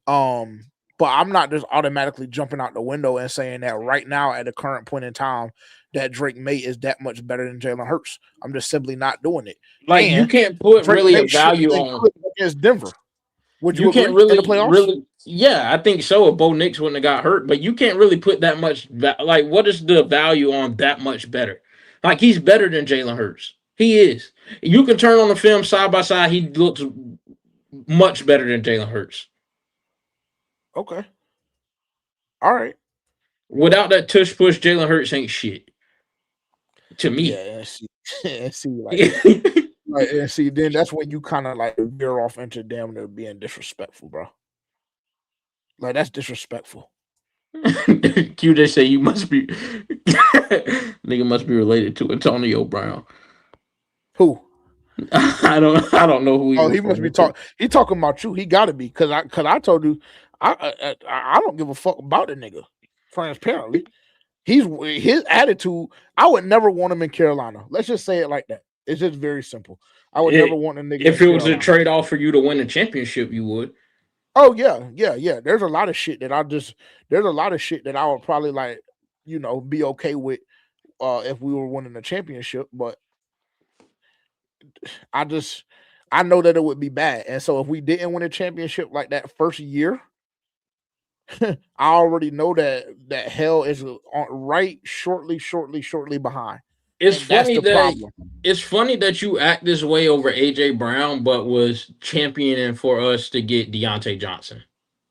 But I'm not just automatically jumping out the window and saying that right now at the current point in time that Drake May is that much better than Jalen Hurts. I'm just simply not doing it. Like, And you can't put Drake really May a value shouldn't on be good against Denver. Would you agree can't really in the playoffs? really. Yeah, I think so. If Bo Nix wouldn't have got hurt, but you can't really put that much. Like, what is the value on that much better? Like, he's better than Jalen Hurts. He is. You can turn on the film side by side. He looks much better than Jalen Hurts. Okay. All right. Without that tush push, Jalen Hurts ain't shit. To me. Yeah, and see, then that's when you kind of like veer off into damn near being disrespectful, bro. Like that's disrespectful. QJ say you must be nigga must be related to Antonio Brown. Who? I don't know who he. Oh, he must be talking. He talking about you. He got to be because I told you I don't give a fuck about the nigga. Transparently, his attitude. I would never want him in Carolina. Let's just say it like that. It's just very simple. I would never want a nigga. If it was a trade off for you to win a championship, you would. Oh yeah. There's a lot of shit that I would probably like be okay with if we were winning a championship. But I know that it would be bad. And so if we didn't win a championship like that first year, I already know that hell is right shortly behind. It's And that's funny the that problem. it's funny that you act this way over AJ Brown, but was championing for us to get Deontay Johnson.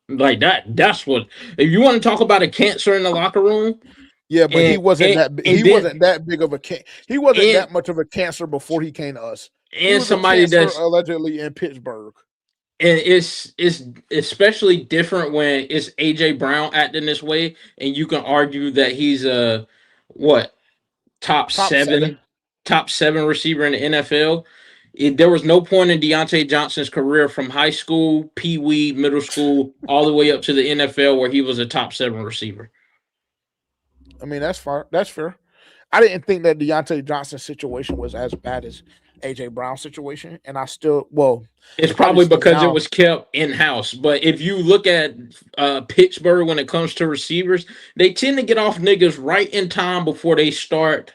Like that's what, if you want to talk about a cancer in the locker room, Yeah, but he and wasn't and, that and he then wasn't that big of a he wasn't and that much of a cancer before he came to us. He and was a somebody cancer that's, allegedly in Pittsburgh. and it's especially different when it's AJ Brown acting this way, and you can argue that he's a what top Top 7. seven top seven receiver in the NFL. There was no point in Deontay Johnson's career from high school, pee wee, middle school, all the way up to the NFL where he was a top 7 receiver. I mean, that's fine. That's fair. I didn't think that Deontay Johnson's situation was as bad as AJ Brown's situation, and I still It's probably probably still because it now. was kept in house. But if you look at Pittsburgh when it comes to receivers, they tend to get off niggas right in time before they start,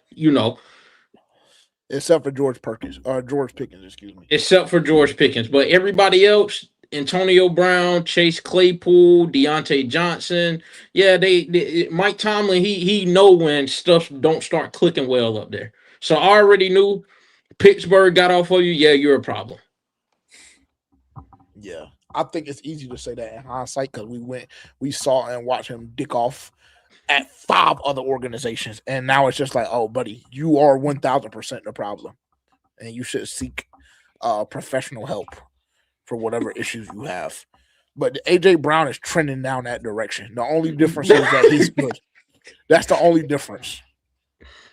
Except for George Pickens, excuse me. except for George Pickens. But everybody else, Antonio Brown, Chase Claypool, Deontay Johnson, yeah, they Mike Tomlin, he know when stuff don't start clicking well up there. So I already knew Pittsburgh got off of you, yeah, you're a problem. Yeah, I think it's easy to say that in hindsight because we saw and watched him dick off at 5 other organizations, and now it's just like, oh, buddy, you are 1,000% the problem, and you should seek professional help for whatever issues you have. But AJ Brown is trending down that direction. The only difference is that he's good. That's the only difference.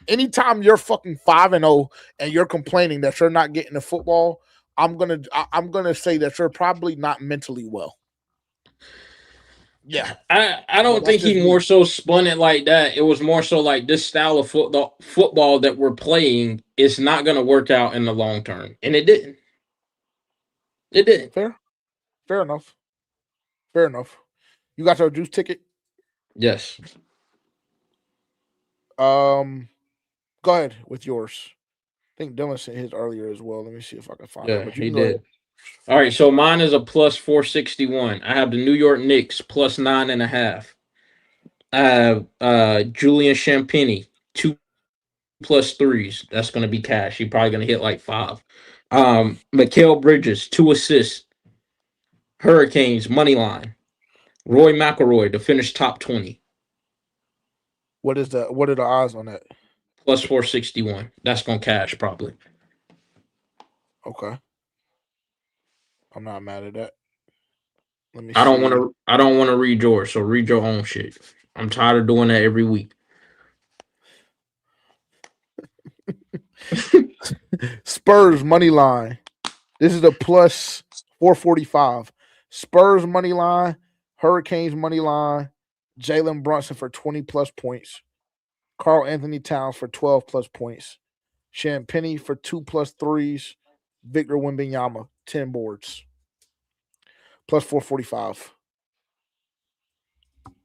Anytime you're fucking 5-0 and you're complaining that you're not getting the football, I'm gonna say that you're probably not mentally well. Yeah, I don't think he more so spun it like that. It was more so like this style of football that we're playing is not going to work out in the long term, and it didn't. It didn't. Fair enough. You got your juice ticket? Yes. Go ahead with yours. I think Dylan sent his earlier as well. Let me see if I can find it. Yeah, he did. All right, so mine is a plus 461. I have the New York Knicks plus 9.5. I have Julian Champagny 2 plus 3s. That's going to be cash. He's probably going to hit like 5. Mikal Bridges 2 assists. Hurricanes money line. Roy McIlroy to finish top 20. What are the odds on that? Plus 461. That's going to cash probably. Okay. I'm not mad at that. Let me. I don't want to read yours, so read your own shit. I'm tired of doing that every week. Spurs money line. This is a plus 445. Spurs money line. Hurricanes money line. Jalen Brunson for 20 plus points. Karl Anthony Towns for 12 plus points. Champagny for 2 plus 3s. Victor Wembanyama 10 boards. Plus 445.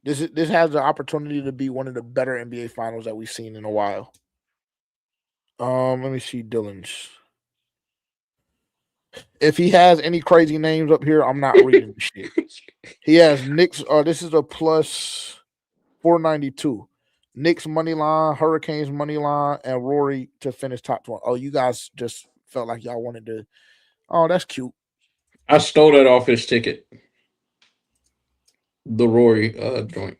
This has the opportunity to be one of the better NBA finals that we've seen in a while. Let me see Dylan's. If he has any crazy names up here, I'm not reading the shit. He has Knicks. This is a plus 492. Knicks money line, Hurricanes money line, and Rory to finish top 20. Oh, you guys just felt like y'all wanted to. Oh, that's cute. I stole that off his ticket. The Rory joint.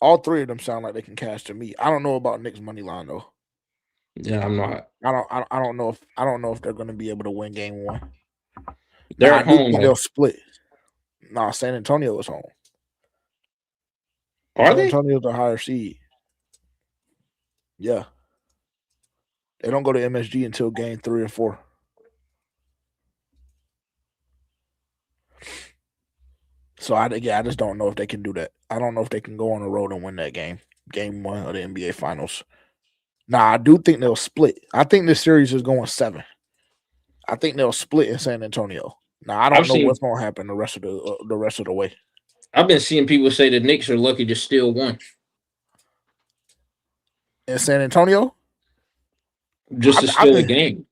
All 3 of them sound like they can cash to me. I don't know about Knicks money line though. Yeah, I'm not. I don't know if they're going to be able to win game 1. They're at home. They'll split. Nah, San Antonio is home. Are they? San Antonio's the higher seed. Yeah. They don't go to MSG until game 3 or 4. So I just don't know if they can do that. I don't know if they can go on the road and win that game. Game 1 of the NBA Finals. Now, I do think they'll split. I think this series is going 7. I think they'll split in San Antonio. Now, I don't know what's going to happen the rest of the way. I've been seeing people say the Knicks are lucky to steal one. In San Antonio? Just to steal a game.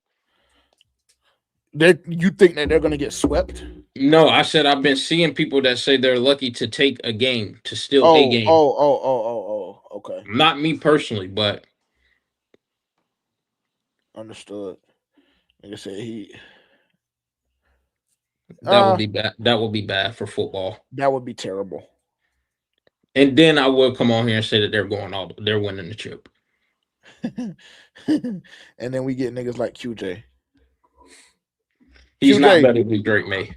You think that they're going to get swept? No, I said I've been seeing people that say they're lucky to take a game, to steal a game. Okay. Not me personally, but understood. Like I said, that would be bad. That would be bad for football. That would be terrible. And then I would come on here and say that they're winning the chip. And then we get niggas like QJ. He's not better than Drake May.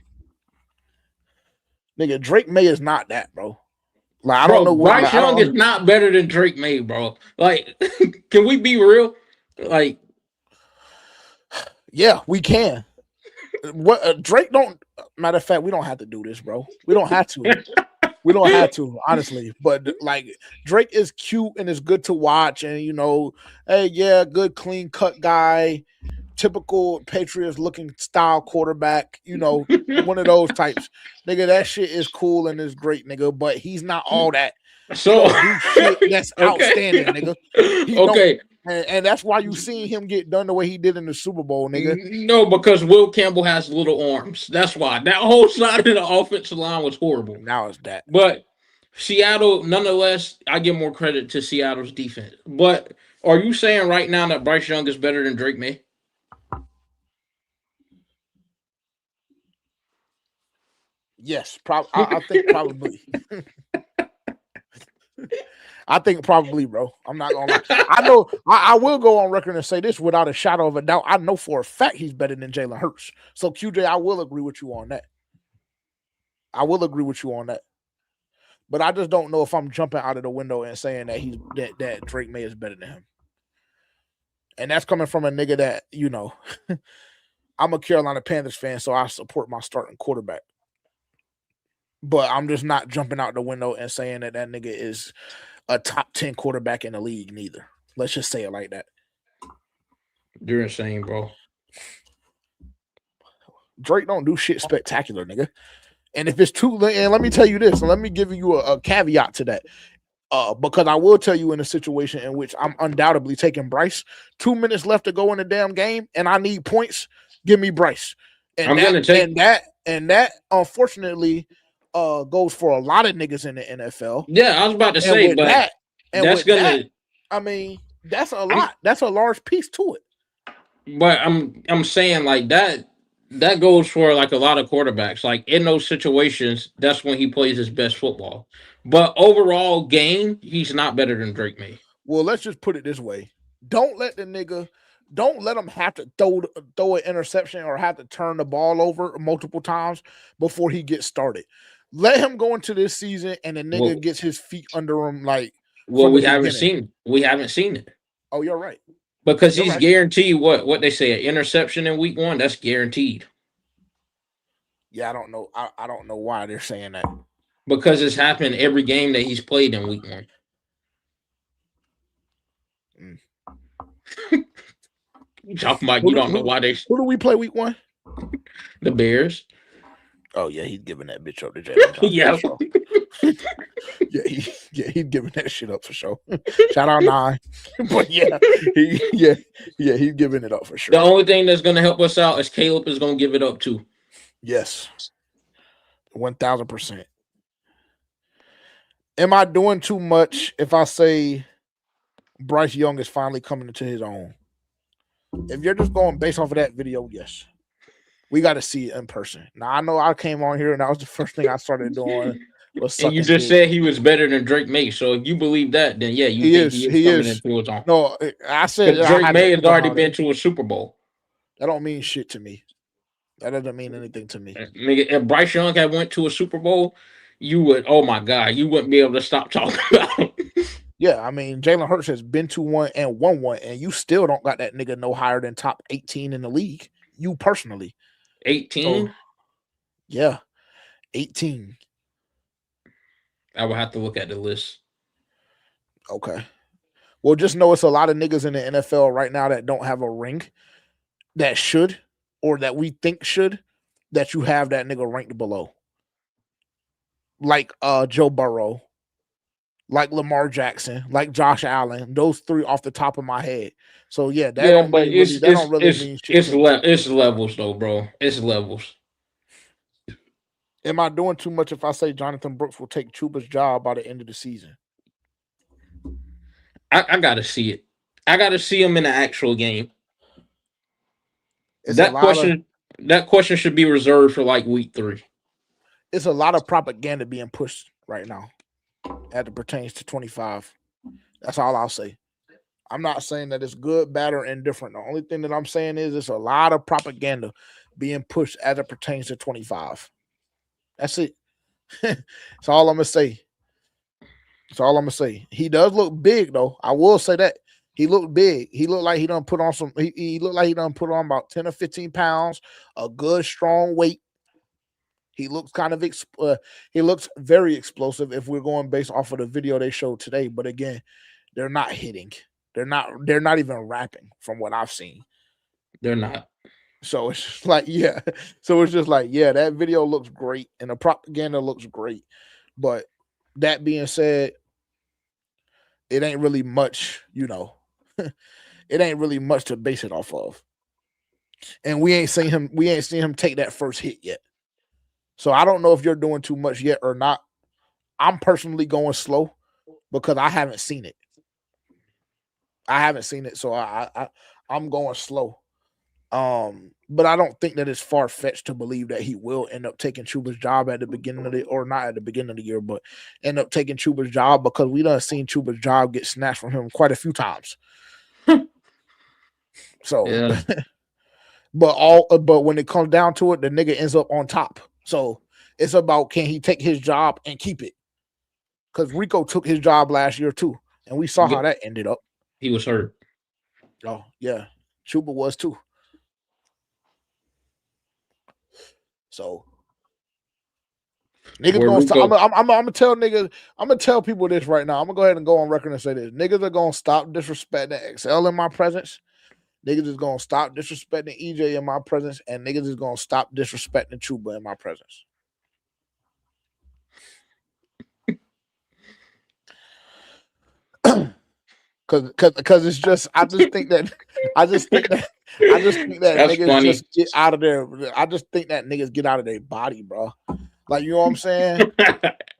Nigga, Drake May is not that, bro. Like, I don't know what Bryce Young is not better than Drake May, bro. Like, can we be real? Like, yeah, we can. What Drake don't. Matter of fact, we don't have to do this, bro. We don't have to. We don't have to, honestly. But like, Drake is cute and is good to watch, and hey, yeah, good clean cut guy, typical Patriots looking style quarterback. One of those types, nigga. That shit is cool and is great, nigga. But he's not all that. So shit that's outstanding, nigga. Okay. And that's why you seen him get done the way he did in the Super Bowl, nigga. No, because Will Campbell has little arms. That's why. That whole side of the offensive line was horrible. Now it's that. But Seattle, nonetheless, I give more credit to Seattle's defense. But are you saying right now that Bryce Young is better than Drake May? Yes, I think probably. I think probably, bro. I'm not gonna lie. I know I will go on record and say this without a shadow of a doubt. I know for a fact he's better than Jalen Hurts. So QJ, I will agree with you on that. But I just don't know if I'm jumping out of the window and saying that that Drake May is better than him. And that's coming from a nigga that, I'm a Carolina Panthers fan, so I support my starting quarterback. But I'm just not jumping out the window and saying that nigga is a top 10 quarterback in the league neither. Let's just say it like that. You're insane, bro. Drake don't do shit spectacular, nigga. And if it's too late, and let me tell you this, and let me give you a caveat to that. Because I will tell you in a situation in which I'm undoubtedly taking Bryce. 2 minutes left to go in the damn game, and I need points. Give me Bryce. And that unfortunately goes for a lot of niggas in the NFL. Yeah, I was about to say, but that's a lot. That's a large piece to it. But I'm saying like that goes for like a lot of quarterbacks. Like in those situations, that's when he plays his best football. But overall game, he's not better than Drake May. Well, let's just put it this way: don't let him have to throw an interception or have to turn the ball over multiple times before he gets started. Let him go into this season and the nigga gets his feet under him. We haven't seen it. Oh, you're right. Because he's guaranteed what they say, an interception in week 1. That's guaranteed. Yeah, I don't know. I don't know why they're saying that. Because it's happened every game that he's played in week 1. You talking about you don't know why they. Who do we play week 1? The Bears. Oh yeah, he's giving that bitch up to Jalen. Yeah. He's giving that shit up for sure. Shout out 9. But he's giving it up for sure. The only thing that's gonna help us out is Caleb is gonna give it up too. Yes. 1000%. Am I doing too much if I say Bryce Young is finally coming into his own? If you're just going based off of that video, yes. We got to see it in person. Now, I know I came on here and that was the first thing I started doing. And you just said he was better than Drake May. So if you believe that, then yeah, he is coming into his own. No, I said Drake May has already been to a Super Bowl. That don't mean shit to me. That doesn't mean anything to me. If Bryce Young had went to a Super Bowl, you would, oh my God, you wouldn't be able to stop talking about him. Yeah, I mean, Jalen Hurts has been to one and won one, and you still don't got that nigga no higher than top 18 in the league. You personally. 18? So, yeah, 18. I would have to look at the list. Okay. Well, just know it's a lot of niggas in the NFL right now that don't have a ring that should, or that we think should, that you have that nigga ranked below. like Joe Burrow, like Lamar Jackson, like Josh Allen. Those three off the top of my head. So yeah, that Yeah, don't but really that don't really mean shit to me. it's levels though, bro. It's levels. Am I doing too much if I say Jonathan Brooks will take Chuba's job by the end of the season? I gotta see it. I gotta see him in the actual game. It's a lot of That question should be reserved for like week 3. it's a lot of propaganda being pushed right now as it pertains to 25. That's all I'll say. I'm not saying that it's good, bad, or indifferent. The only thing that I'm saying is it's a lot of propaganda being pushed as it pertains to 25. That's it. That's all I'm gonna say. That's all I'm gonna say. He does look big though. I will say that. He looked big. He looked like he done put on some. He looked like he done put on about 10 or 15 pounds, a good strong weight. He looks kind of he looks very explosive if we're going based off of the video they showed today. But again, they're not hitting. They're not even rapping from what I've seen. They're not. So it's just like, yeah. So it's just like, yeah, that video looks great and the propaganda looks great. But that being said, it ain't really much, it ain't really much to base it off of. And we ain't seen him take that first hit yet. So I don't know if you're doing too much yet or not. I'm personally going slow because I haven't seen it. So I'm going slow. But I don't think that it's far-fetched to believe that he will end up taking Chuba's job at the beginning of the, or not at the beginning of the year, but end up taking Chuba's job because we done seen Chuba's job get snatched from him quite a few times. So, yeah. but when it comes down to it, the nigga ends up on top. So it's about, can he take his job and keep it? Because Rico took his job last year too, and we saw how that ended up. He was hurt. Oh yeah, Chuba was too. So niggas gonna stop. I'm gonna tell niggas. I'm gonna tell people this right now. I'm gonna go ahead and go on record and say this. Niggas are gonna stop disrespecting XL in my presence. Niggas is gonna stop disrespecting EJ in my presence, and niggas is gonna stop disrespecting Chuba in my presence. Cause it's just, I just think that niggas funny. Just get out of there. I just think that niggas get out of their body, bro. Like, you know what I'm saying?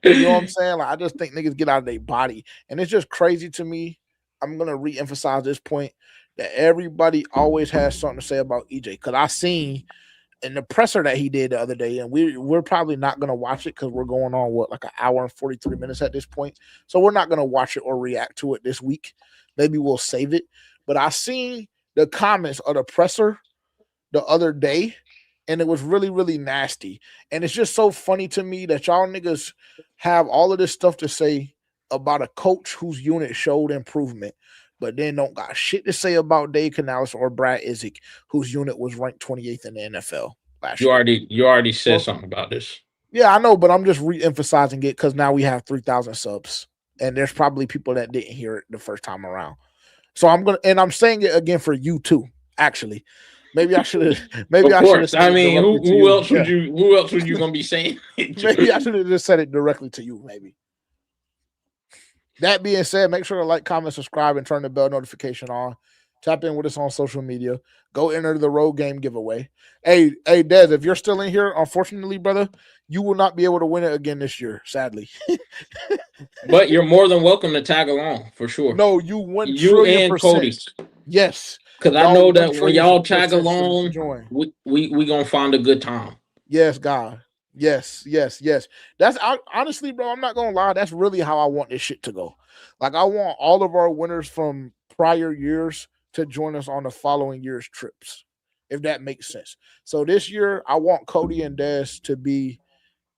You know what I'm saying? Like, I just think niggas get out of their body. And it's just crazy to me. I'm gonna re-emphasize this point that everybody always has something to say about EJ. Because I seen in the presser that he did the other day, and we're probably not gonna watch it because we're going on like an hour and 43 minutes at this point. So we're not gonna watch it or react to it this week. Maybe we'll save it. But I seen the comments of the presser the other day, and it was really, really nasty. And it's just so funny to me that y'all niggas have all of this stuff to say about a coach whose unit showed improvement, but then don't got shit to say about Dave Canales or Brad Isaac, whose unit was ranked 28th in the NFL last year. You already said something about this. Yeah, I know, but I'm just re-emphasizing it because now we have 3,000 subs. And there's probably people that didn't hear it the first time around. So I'm saying it again for you too, actually. Maybe I should have. Maybe I should have. I mean, who else would you gonna be saying? Maybe I should have just said it directly to you. Maybe. That being said, make sure to like, comment, subscribe, and turn the bell notification on. Tap in with us on social media. Go enter the road game giveaway. Hey, Dez, if you're still in here, unfortunately, brother, you will not be able to win it again this year, sadly. But you're more than welcome to tag along for sure. No, you won. You and Cody. Yes. Because I know that when y'all tag along, we gonna find a good time. Yes, God. Yes. That's honestly, bro, I'm not gonna lie. That's really how I want this shit to go. Like, I want all of our winners from prior years to join us on the following year's trips, if that makes sense. So this year, I want Cody and Des to be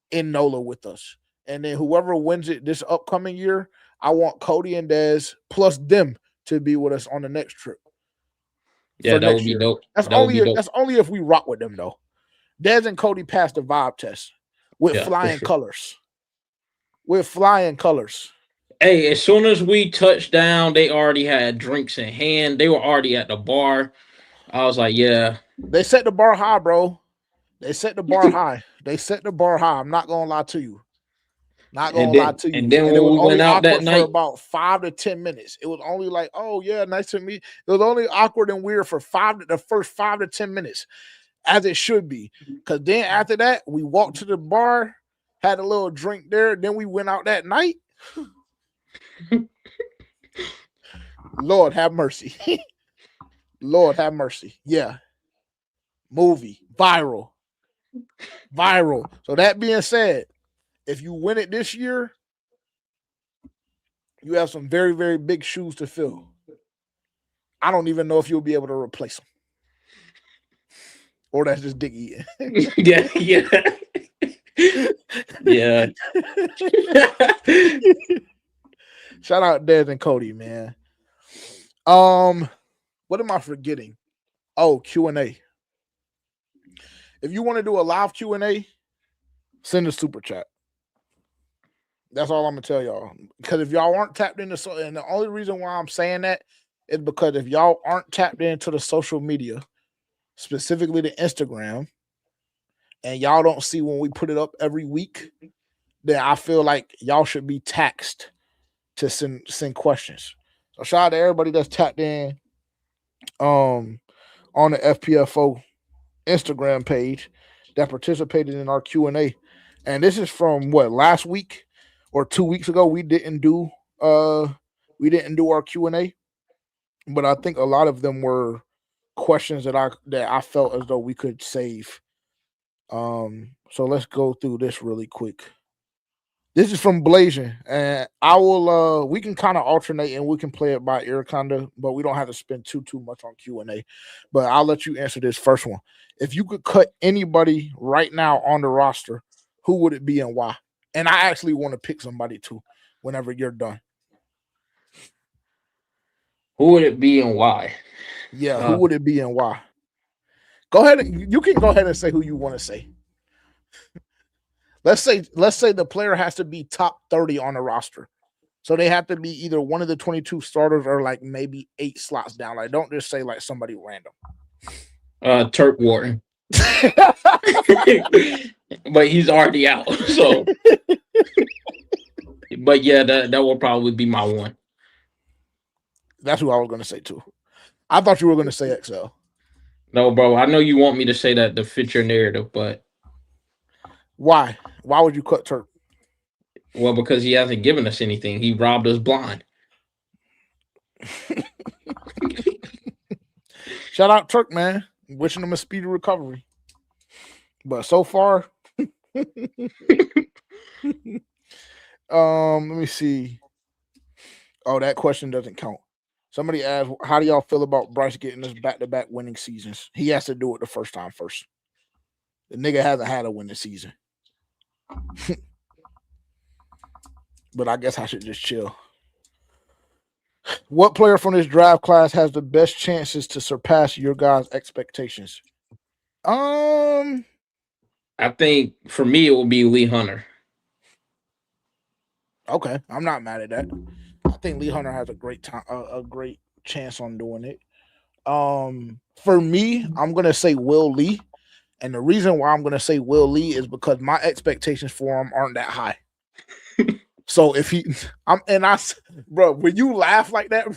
in NOLA with us. And then whoever wins it this upcoming year, I want Cody and Des plus them to be with us on the next trip. Yeah, that would be dope. That's only if we rock with them, though. Des and Cody passed the vibe test with flying colors. With flying colors. Hey, as soon as we touched down, they already had drinks in hand. They were already at the bar. I was like, yeah. They set the bar high, bro. They set the bar high. I'm not gonna lie to you. Not gonna lie to you. And then And when it was we only went out that awkward for night, about 5 to 10 minutes. It was only like, oh yeah, nice to meet. It was only awkward and weird for the first 5 to 10 minutes, as it should be. Because then after that, we walked to the bar, had a little drink there. Then we went out that night. Lord have mercy. Lord have mercy. Yeah. Movie. Viral. So that being said, if you win it this year, you have some very, very big shoes to fill. I don't even know if you'll be able to replace them. Or that's just dick eating. yeah. Yeah. Shout out Dez and Cody, man. What am I forgetting? Oh, Q&A. If you want to do a live Q&A, send a super chat. That's all I'm gonna tell y'all. Because if y'all aren't tapped into, and the only reason why I'm saying that is because if y'all aren't tapped into the social media, specifically the Instagram, and y'all don't see when we put it up every week, then I feel like y'all should be taxed to send questions. So shout out to everybody that's tapped in on the FPFO Instagram page that participated in our Q&A. And this is from what, last week or 2 weeks ago. We didn't do our Q&A, but I think a lot of them were questions that I felt as though we could save. So let's go through this really quick. This is from Blasian, and I will we can kind of alternate and we can play it by ear kind of, but we don't have to spend too much on Q&A. But I'll let you answer this first one. If you could cut anybody right now on the roster, who would it be and why? And I actually want to pick somebody too whenever you're done. Who would it be and why? Yeah, who would it be and why? Go ahead. You can go ahead and say who you want to say. Let's say the player has to be top 30 on the roster. So they have to be either one of the 22 starters or like maybe 8 slots down. Like, don't just say like somebody random. Turk Wharton. But he's already out. So but yeah, that will probably be my one. That's who I was gonna say too. I thought you were gonna say XL. No, bro. I know you want me to say that to fit your narrative, but why? Why would you cut Turk? Well, because he hasn't given us anything. He robbed us blind. Shout out Turk, man. Wishing him a speedy recovery. But so far, let me see. Oh, that question doesn't count. Somebody asked, how do y'all feel about Bryce getting us back-to-back winning seasons? He has to do it the first time first. The nigga hasn't had a winning season. But I guess I should just chill. What player from this draft class has the best chances to surpass your guys' expectations? I think for me it will be Lee Hunter. Okay, I'm not mad at that. I think Lee Hunter has a great chance on doing it. For me, I'm gonna say Will Lee, and the reason why I'm gonna say Will Lee is because my expectations for him aren't that high. So if bro, when you laugh like that,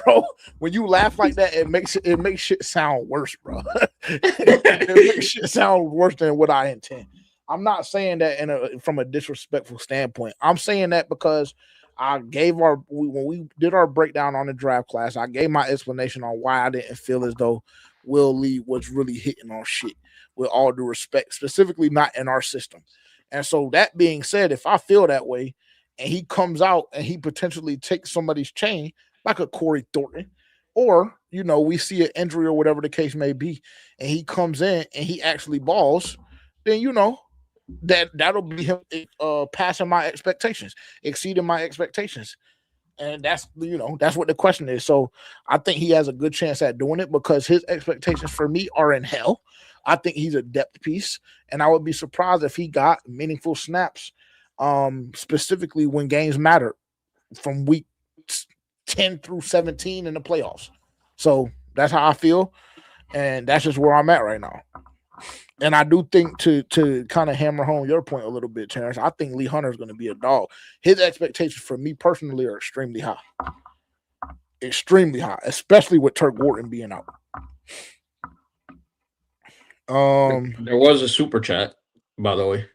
it makes shit sound worse, bro. It makes shit sound worse than what I intend. I'm not saying that from a disrespectful standpoint. I'm saying that because when we did our breakdown on the draft class, I gave my explanation on why I didn't feel as though Will Lee was really hitting on shit, with all due respect, specifically not in our system. And so that being said, if I feel that way, and he comes out and he potentially takes somebody's chain, like a Corey Thornton, or, we see an injury or whatever the case may be, and he comes in and he actually balls, then, that'll be him passing my expectations, exceeding my expectations. And that's what the question is. So I think he has a good chance at doing it because his expectations for me are in hell. I think he's a depth piece, and I would be surprised if he got meaningful snaps, specifically when games matter from week 10 through 17 in the playoffs. So that's how I feel, and that's just where I'm at right now. And I do think to kind of hammer home your point a little bit, Terrence, I think Lee Hunter is going to be a dog. His expectations for me personally are extremely high. Extremely high, especially with Turk Wharton being out. There was a super chat, by the way.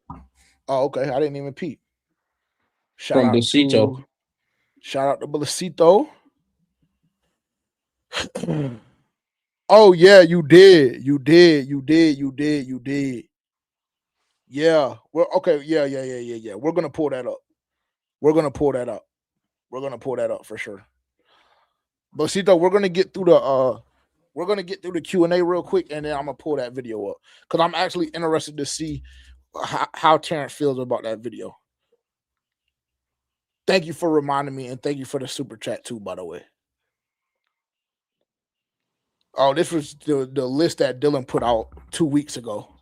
Oh, okay. I didn't even peep. From Blasito. Shout out to Blasito. Oh yeah, you did. Yeah. Well, okay. Yeah. We're gonna pull that up. We're gonna pull that up for sure. Blasito, we're gonna get through the Q&A real quick, and then I'm gonna pull that video up because I'm actually interested to see how Terrence feels about that video. Thank you for reminding me, and thank you for the super chat too, by the way. Oh, this was the list that Dylan put out 2 weeks ago.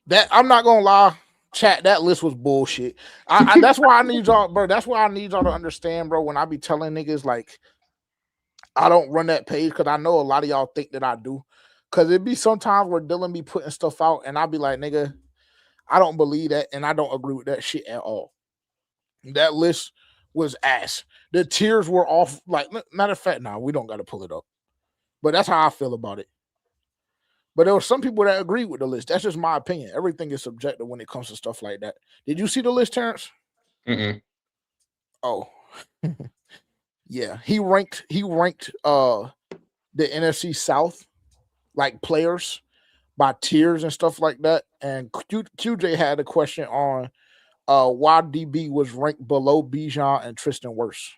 That I'm not gonna lie, chat. That list was bullshit. That's why I need y'all, bro. That's why I need y'all to understand, bro. When I be telling niggas like I don't run that page, because I know a lot of y'all think that I do. Because it be sometimes where Dylan be putting stuff out, and I'll be like, nigga, I don't believe that, and I don't agree with that shit at all. That list was ass. The tiers were off. Like, matter of fact, nah, we don't got to pull it up. But that's how I feel about it. But there were some people that agree with the list. That's just my opinion. Everything is subjective when it comes to stuff like that. Did you see the list, Terrence? Oh. Yeah. He ranked the NFC South, like players, by tiers and stuff like that. And QJ had a question on why DB was ranked below Bijan and Tristan Wirfs.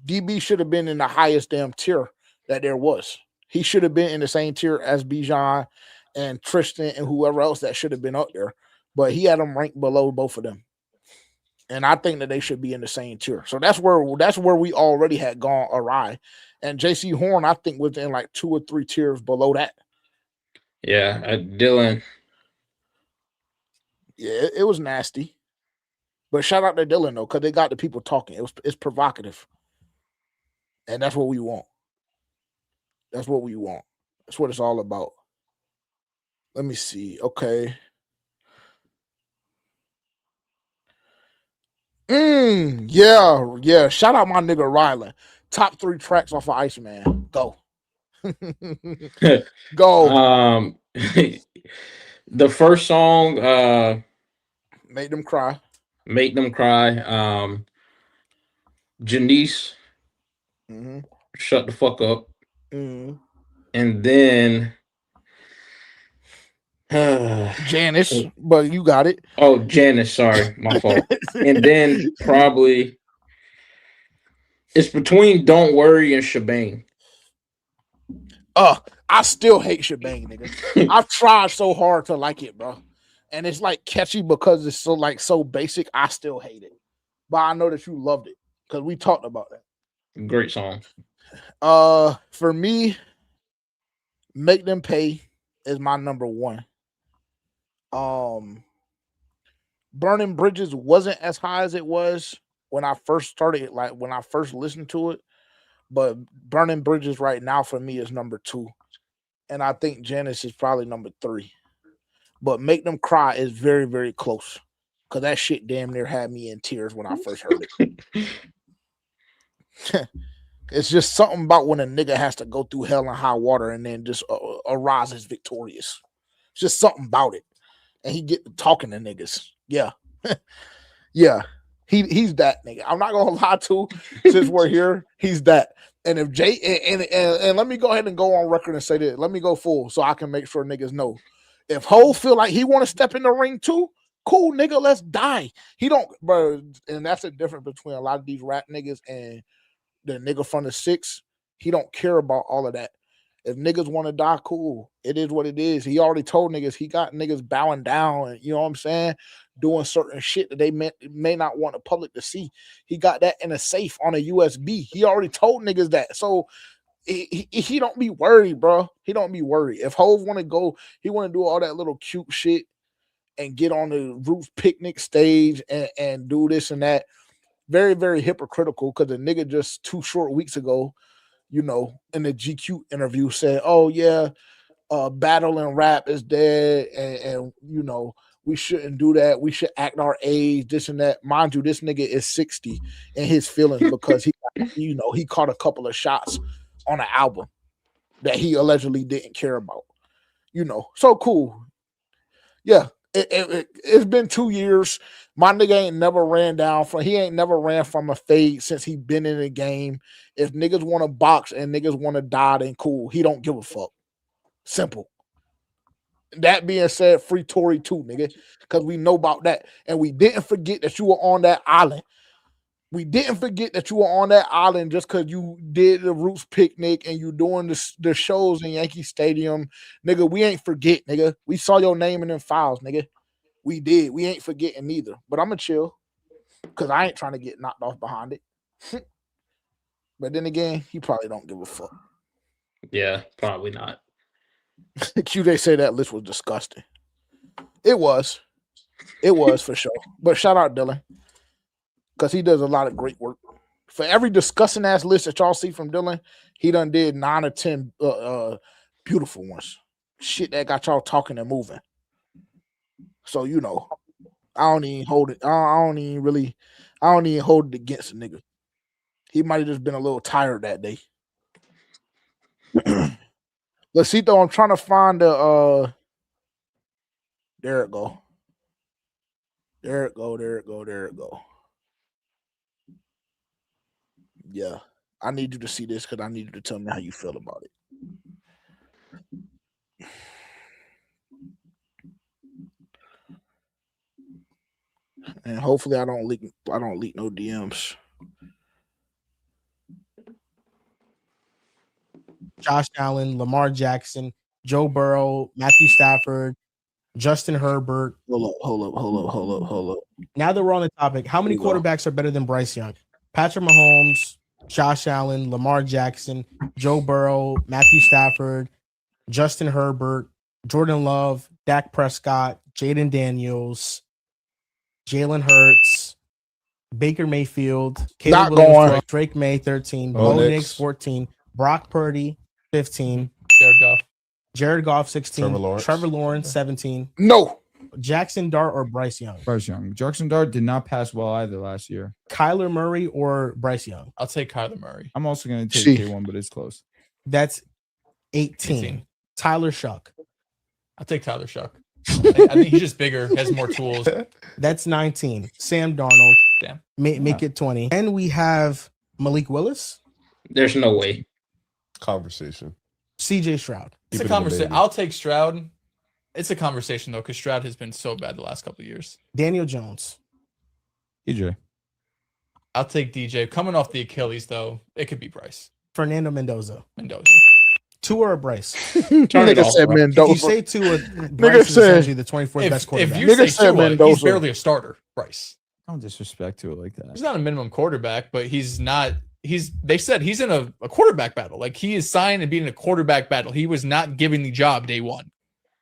DB should have been in the highest damn tier that there was. He should have been in the same tier as Bijan and Tristan and whoever else that should have been up there. But he had them ranked below both of them. And I think that they should be in the same tier. So that's where we already had gone awry. And JC Horn, I think, was in like 2 or 3 tiers below that. Yeah, Dylan. Yeah, it was nasty. But shout out to Dylan, though, because they got the people talking. It's provocative. And that's what we want. That's what we want. That's what it's all about. Let me see. Okay. Yeah. Shout out my nigga Rylan. Top 3 tracks off of Iceman. Go. Go. The first song, Make Them Cry. Janice, Shut the Fuck Up. And then Janice, but you got it. Oh, Janice, sorry, my fault. And then probably it's between Don't Worry and Shebang. I still hate Shebang, nigga. I've tried so hard to like it, bro. And it's like catchy because it's so basic. I still hate it. But I know that you loved it because we talked about that. Great song. For me, Make Them Pay is my number 1. Burning Bridges wasn't as high as it was when I first started, like when I first listened to it. But Burning Bridges right now for me is number 2. And I think Janice is probably number 3. But Make Them Cry is very, very close. Because that shit damn near had me in tears when I first heard it. It's just something about when a nigga has to go through hell and high water and then just arises victorious. It's just something about it. And he get talking to niggas. Yeah. Yeah. He's that nigga. I'm not gonna lie to, since we're here, he's that. And if Jay and let me go ahead and go on record and say this. Let me go full so I can make sure niggas know. If Ho feel like he want to step in the ring too, cool, nigga, let's die. He don't, bro, and that's the difference between a lot of these rap niggas and the nigga from the 6. He don't care about all of that. If niggas want to die, cool. It is what it is. He already told niggas he got niggas bowing down and, you know what I'm saying, doing certain shit that they may not want the public to see. He got that in a safe on a USB. He already told niggas that. So he don't be worried, bro. He don't be worried. If Hov want to go, he want to do all that little cute shit and get on the roof picnic stage and do this and that. Very, very hypocritical because the nigga just 2 short weeks ago, you know, in the GQ interview said, oh, yeah, battle and rap is dead, and you know we shouldn't do that. We should act our age, this and that. Mind you, this nigga is 60 in his feelings because he caught a couple of shots on an album that he allegedly didn't care about. So cool. Yeah, it's been 2 years. My nigga ain't never ran from a fade since he been in the game. If niggas want to box and niggas want to die, then cool. He don't give a fuck. Simple. That being said, free Tory too, nigga, because we know about that. And we didn't forget that you were on that island. We didn't forget that you were on that island just because you did the Roots picnic and you doing the shows in Yankee Stadium. Nigga, we ain't forget, nigga. We saw your name in them files, nigga. We did. We ain't forgetting neither. But I'm going to chill because I ain't trying to get knocked off behind it. But then again, he probably don't give a fuck. Yeah, probably not. They say that list was disgusting. It was. It was for sure. But shout out Dylan because he does a lot of great work. For every disgusting ass list that y'all see from Dylan, he done did 9 or 10 beautiful ones. Shit that got y'all talking and moving. So I don't even hold it. I don't even hold it against a nigga. He might have just been a little tired that day. Let's see though. I'm trying to find the there it go. There it go. Yeah. I need you to see this because I need you to tell me how you feel about it. And hopefully I don't leak no DMs. Josh Allen, Lamar Jackson, Joe Burrow, Matthew Stafford, Justin Herbert. Hold up. Now that we're on the topic, how many quarterbacks are better than Bryce Young? Patrick Mahomes, Josh Allen, Lamar Jackson, Joe Burrow, Matthew Stafford, Justin Herbert, Jordan Love, Dak Prescott, Jaden Daniels, Jalen Hurts, Baker Mayfield, Caleb Williams, 12, Drake May 13, Bo Nix 14, Brock Purdy 15, Jared Goff 16, Trevor Lawrence 17. No. Jackson Dart or Bryce Young? Bryce Young. Jackson Dart did not pass well either last year. Kyler Murray or Bryce Young? I'll take Kyler Murray. I'm also going to take K1, but it's close. That's 18. Tyler Shuck. I'll take Tyler Shuck. I think he's just bigger, has more tools. That's 19. Sam Darnold. Damn. Make it 20. And we have Malik Willis. There's no way. Conversation. CJ Stroud. It's a conversation. I'll take Stroud. It's a conversation, though, because Stroud has been so bad the last couple of years. Daniel Jones. DJ. I'll take DJ. Coming off the Achilles, though, it could be Bryce. Fernando Mendoza. Tua or Bryce? Nigga said Mendoza. If you say Tua, Bryce is essentially the 24th best quarterback. If you say Tua, he's barely a starter, Bryce. Don't disrespect Tua like that. He's not a minimum quarterback, but he's not. They said he's in a quarterback battle. Like, he is signed and being in a quarterback battle. He was not given the job day one.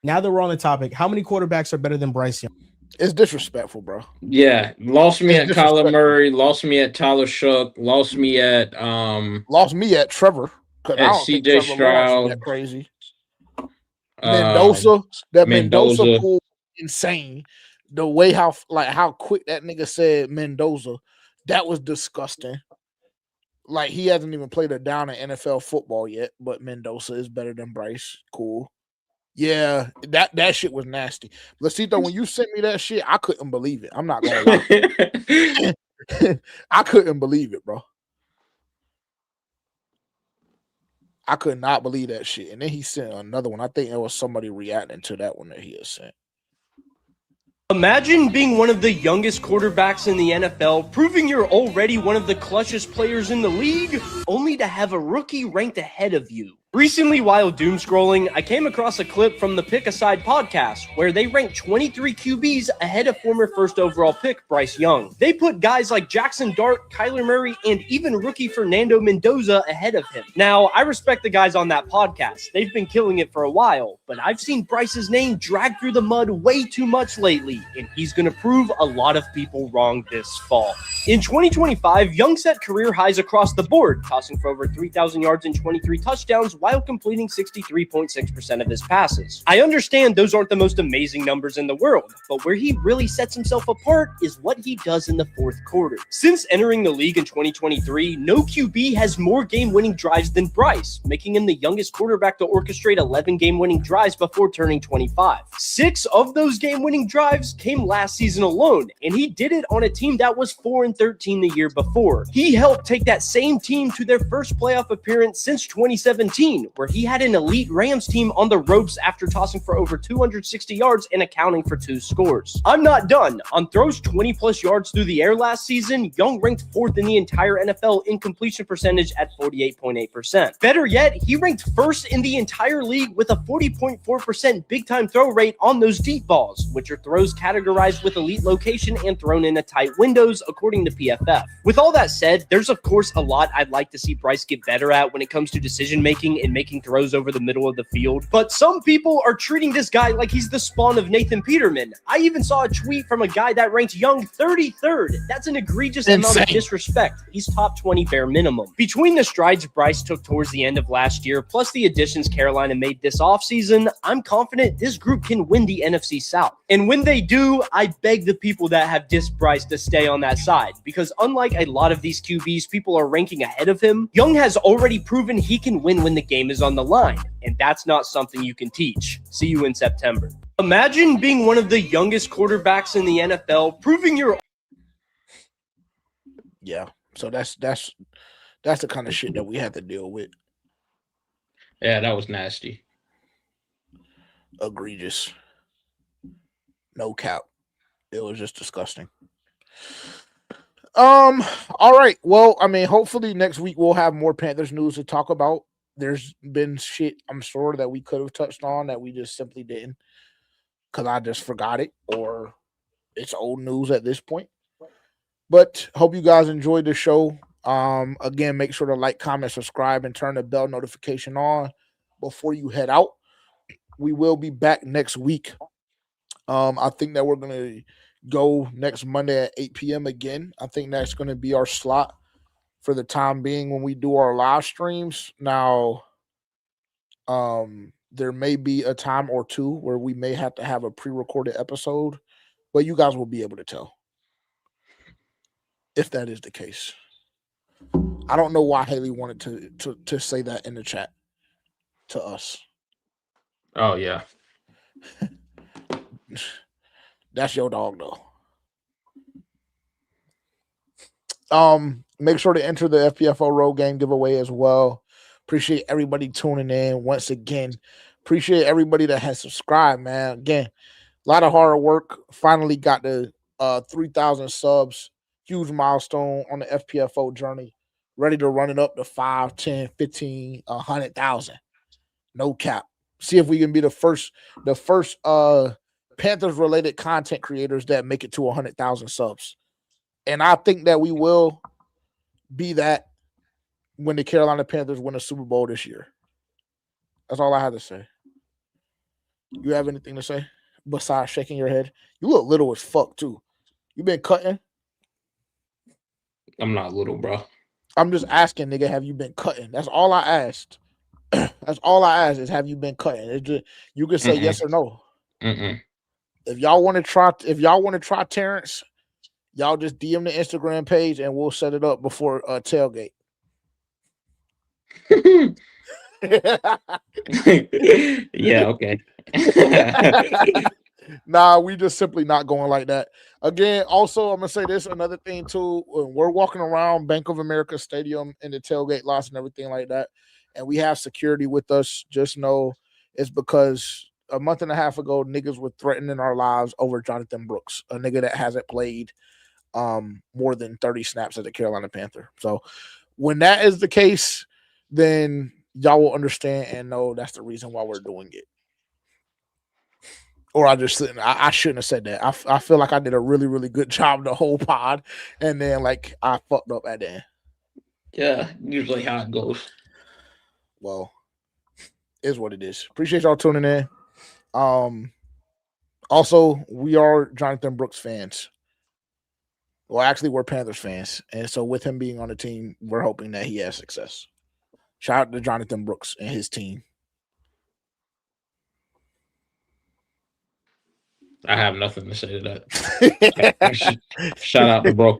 Now that we're on the topic, how many quarterbacks are better than Bryce Young? It's disrespectful, bro. Yeah, lost me at Kyler Murray, lost me at Tyler Shuck, lost me at Trevor. At CJ Stroud. Crazy. Mendoza. That Mendoza pool insane. The way how quick that nigga said Mendoza, that was disgusting. Like, he hasn't even played a down in NFL football yet, but Mendoza is better than Bryce. Cool. Yeah, that shit was nasty. Lasito, when you sent me that shit, I couldn't believe it. I'm not gonna lie. I couldn't believe it, bro. I could not believe that shit. And then he sent another one. I think there was somebody reacting to that one that he had sent. Imagine being one of the youngest quarterbacks in the NFL, proving you're already one of the clutchest players in the league, only to have a rookie ranked ahead of you. Recently, while doom scrolling, I came across a clip from the Pick Aside podcast where they ranked 23 QBs ahead of former first overall pick Bryce Young. They put guys like Jackson Dart, Kyler Murray, and even rookie Fernando Mendoza ahead of him. Now, I respect the guys on that podcast. They've been killing it for a while, but I've seen Bryce's name dragged through the mud way too much lately, and he's going to prove a lot of people wrong this fall. In 2025, Young set career highs across the board, tossing for over 3,000 yards and 23 touchdowns while completing 63.6% of his passes. I understand those aren't the most amazing numbers in the world, but where he really sets himself apart is what he does in the fourth quarter. Since entering the league in 2023, no QB has more game-winning drives than Bryce, making him the youngest quarterback to orchestrate 11 game-winning drives before turning 25. 6 of those game-winning drives came last season alone, and he did it on a team that was 4-13 the year before. He helped take that same team to their first playoff appearance since 2017, where he had an elite Rams team on the ropes after tossing for over 260 yards and accounting for 2 scores. I'm not done. On throws 20-plus yards through the air last season, Young ranked 4th in the entire NFL in completion percentage at 48.8%. Better yet, he ranked 1st in the entire league with a 40.4% big-time throw rate on those deep balls, which are throws categorized with elite location and thrown in a tight windows, according to PFF. With all that said, there's of course a lot I'd like to see Bryce get better at when it comes to decision-making and making throws over the middle of the field, but some people are treating this guy like he's the spawn of Nathan Peterman. I even saw a tweet from a guy that ranked Young 33rd. That's an egregious amount of disrespect. He's top 20 bare minimum. Between the strides Bryce took towards the end of last year, plus the additions Carolina made this offseason, I'm confident this group can win the NFC South. And when they do, I beg the people that have dissed Bryce to stay on that side, because unlike a lot of these QBs people are ranking ahead of him, Young has already proven he can win when the game is on the line, and that's not something you can teach. See you in September. Imagine being one of the youngest quarterbacks in the NFL, proving you're... Yeah, so that's the kind of shit that we had to deal with. Yeah, that was nasty. Egregious. No cap. It was just disgusting. All right. Well, I mean, hopefully next week we'll have more Panthers news to talk about. There's been shit, I'm sure, that we could have touched on that we just simply didn't because I just forgot it or it's old news at this point. But hope you guys enjoyed the show. Again, make sure to like, comment, subscribe, and turn the bell notification on before you head out. We will be back next week. I think that we're going to go next Monday at 8 p.m. again. I think that's going to be our slot for the time being when we do our live streams. Now, there may be a time or two where we may have to have a pre-recorded episode, but you guys will be able to tell if that is the case. I don't know why Haley wanted to say that in the chat to us. Oh, yeah. That's your dog, though. Make sure to enter the FPFO Road Game giveaway as well. Appreciate everybody tuning in once again. Appreciate everybody that has subscribed, man. Again, a lot of hard work. Finally got the 3,000 subs. Huge milestone on the FPFO journey. Ready to run it up to 5, 10, 15, 100,000. No cap. See if we can be the first Panthers related content creators that make it to 100,000 subs. And I think that we will be that when the Carolina Panthers win a Super Bowl this year. That's all I have to say. You have anything to say besides shaking your head? You look little as fuck too. You been cutting? I'm not little, bro. I'm just asking, nigga, have you been cutting? That's all I asked. That's all I asked is have you been cutting? It's just, you can say yes or no. If y'all want to try Terrence, y'all just DM the Instagram page and we'll set it up before tailgate. Yeah, okay. Nah, we just simply not going like that. Again, also, I'm going to say this, another thing too, when we're walking around Bank of America Stadium in the tailgate lots and everything like that, and we have security with us, just know it's because a month and a half ago, niggas were threatening our lives over Jonathan Brooks, a nigga that hasn't played more than 30 snaps as a Carolina Panther. So when that is the case, then y'all will understand and know that's the reason why we're doing it. Or I shouldn't have said that. I feel like I did a really, really good job the whole pod, and then like I fucked up at the end. Yeah, usually how it goes. Well, is what it is. Appreciate y'all tuning in. Also, we are Jonathan Brooks fans. Well, actually, we're Panthers fans, and so with him being on the team, we're hoping that he has success. Shout out to Jonathan Brooks and his team. I have nothing to say to that. Shout out to bro.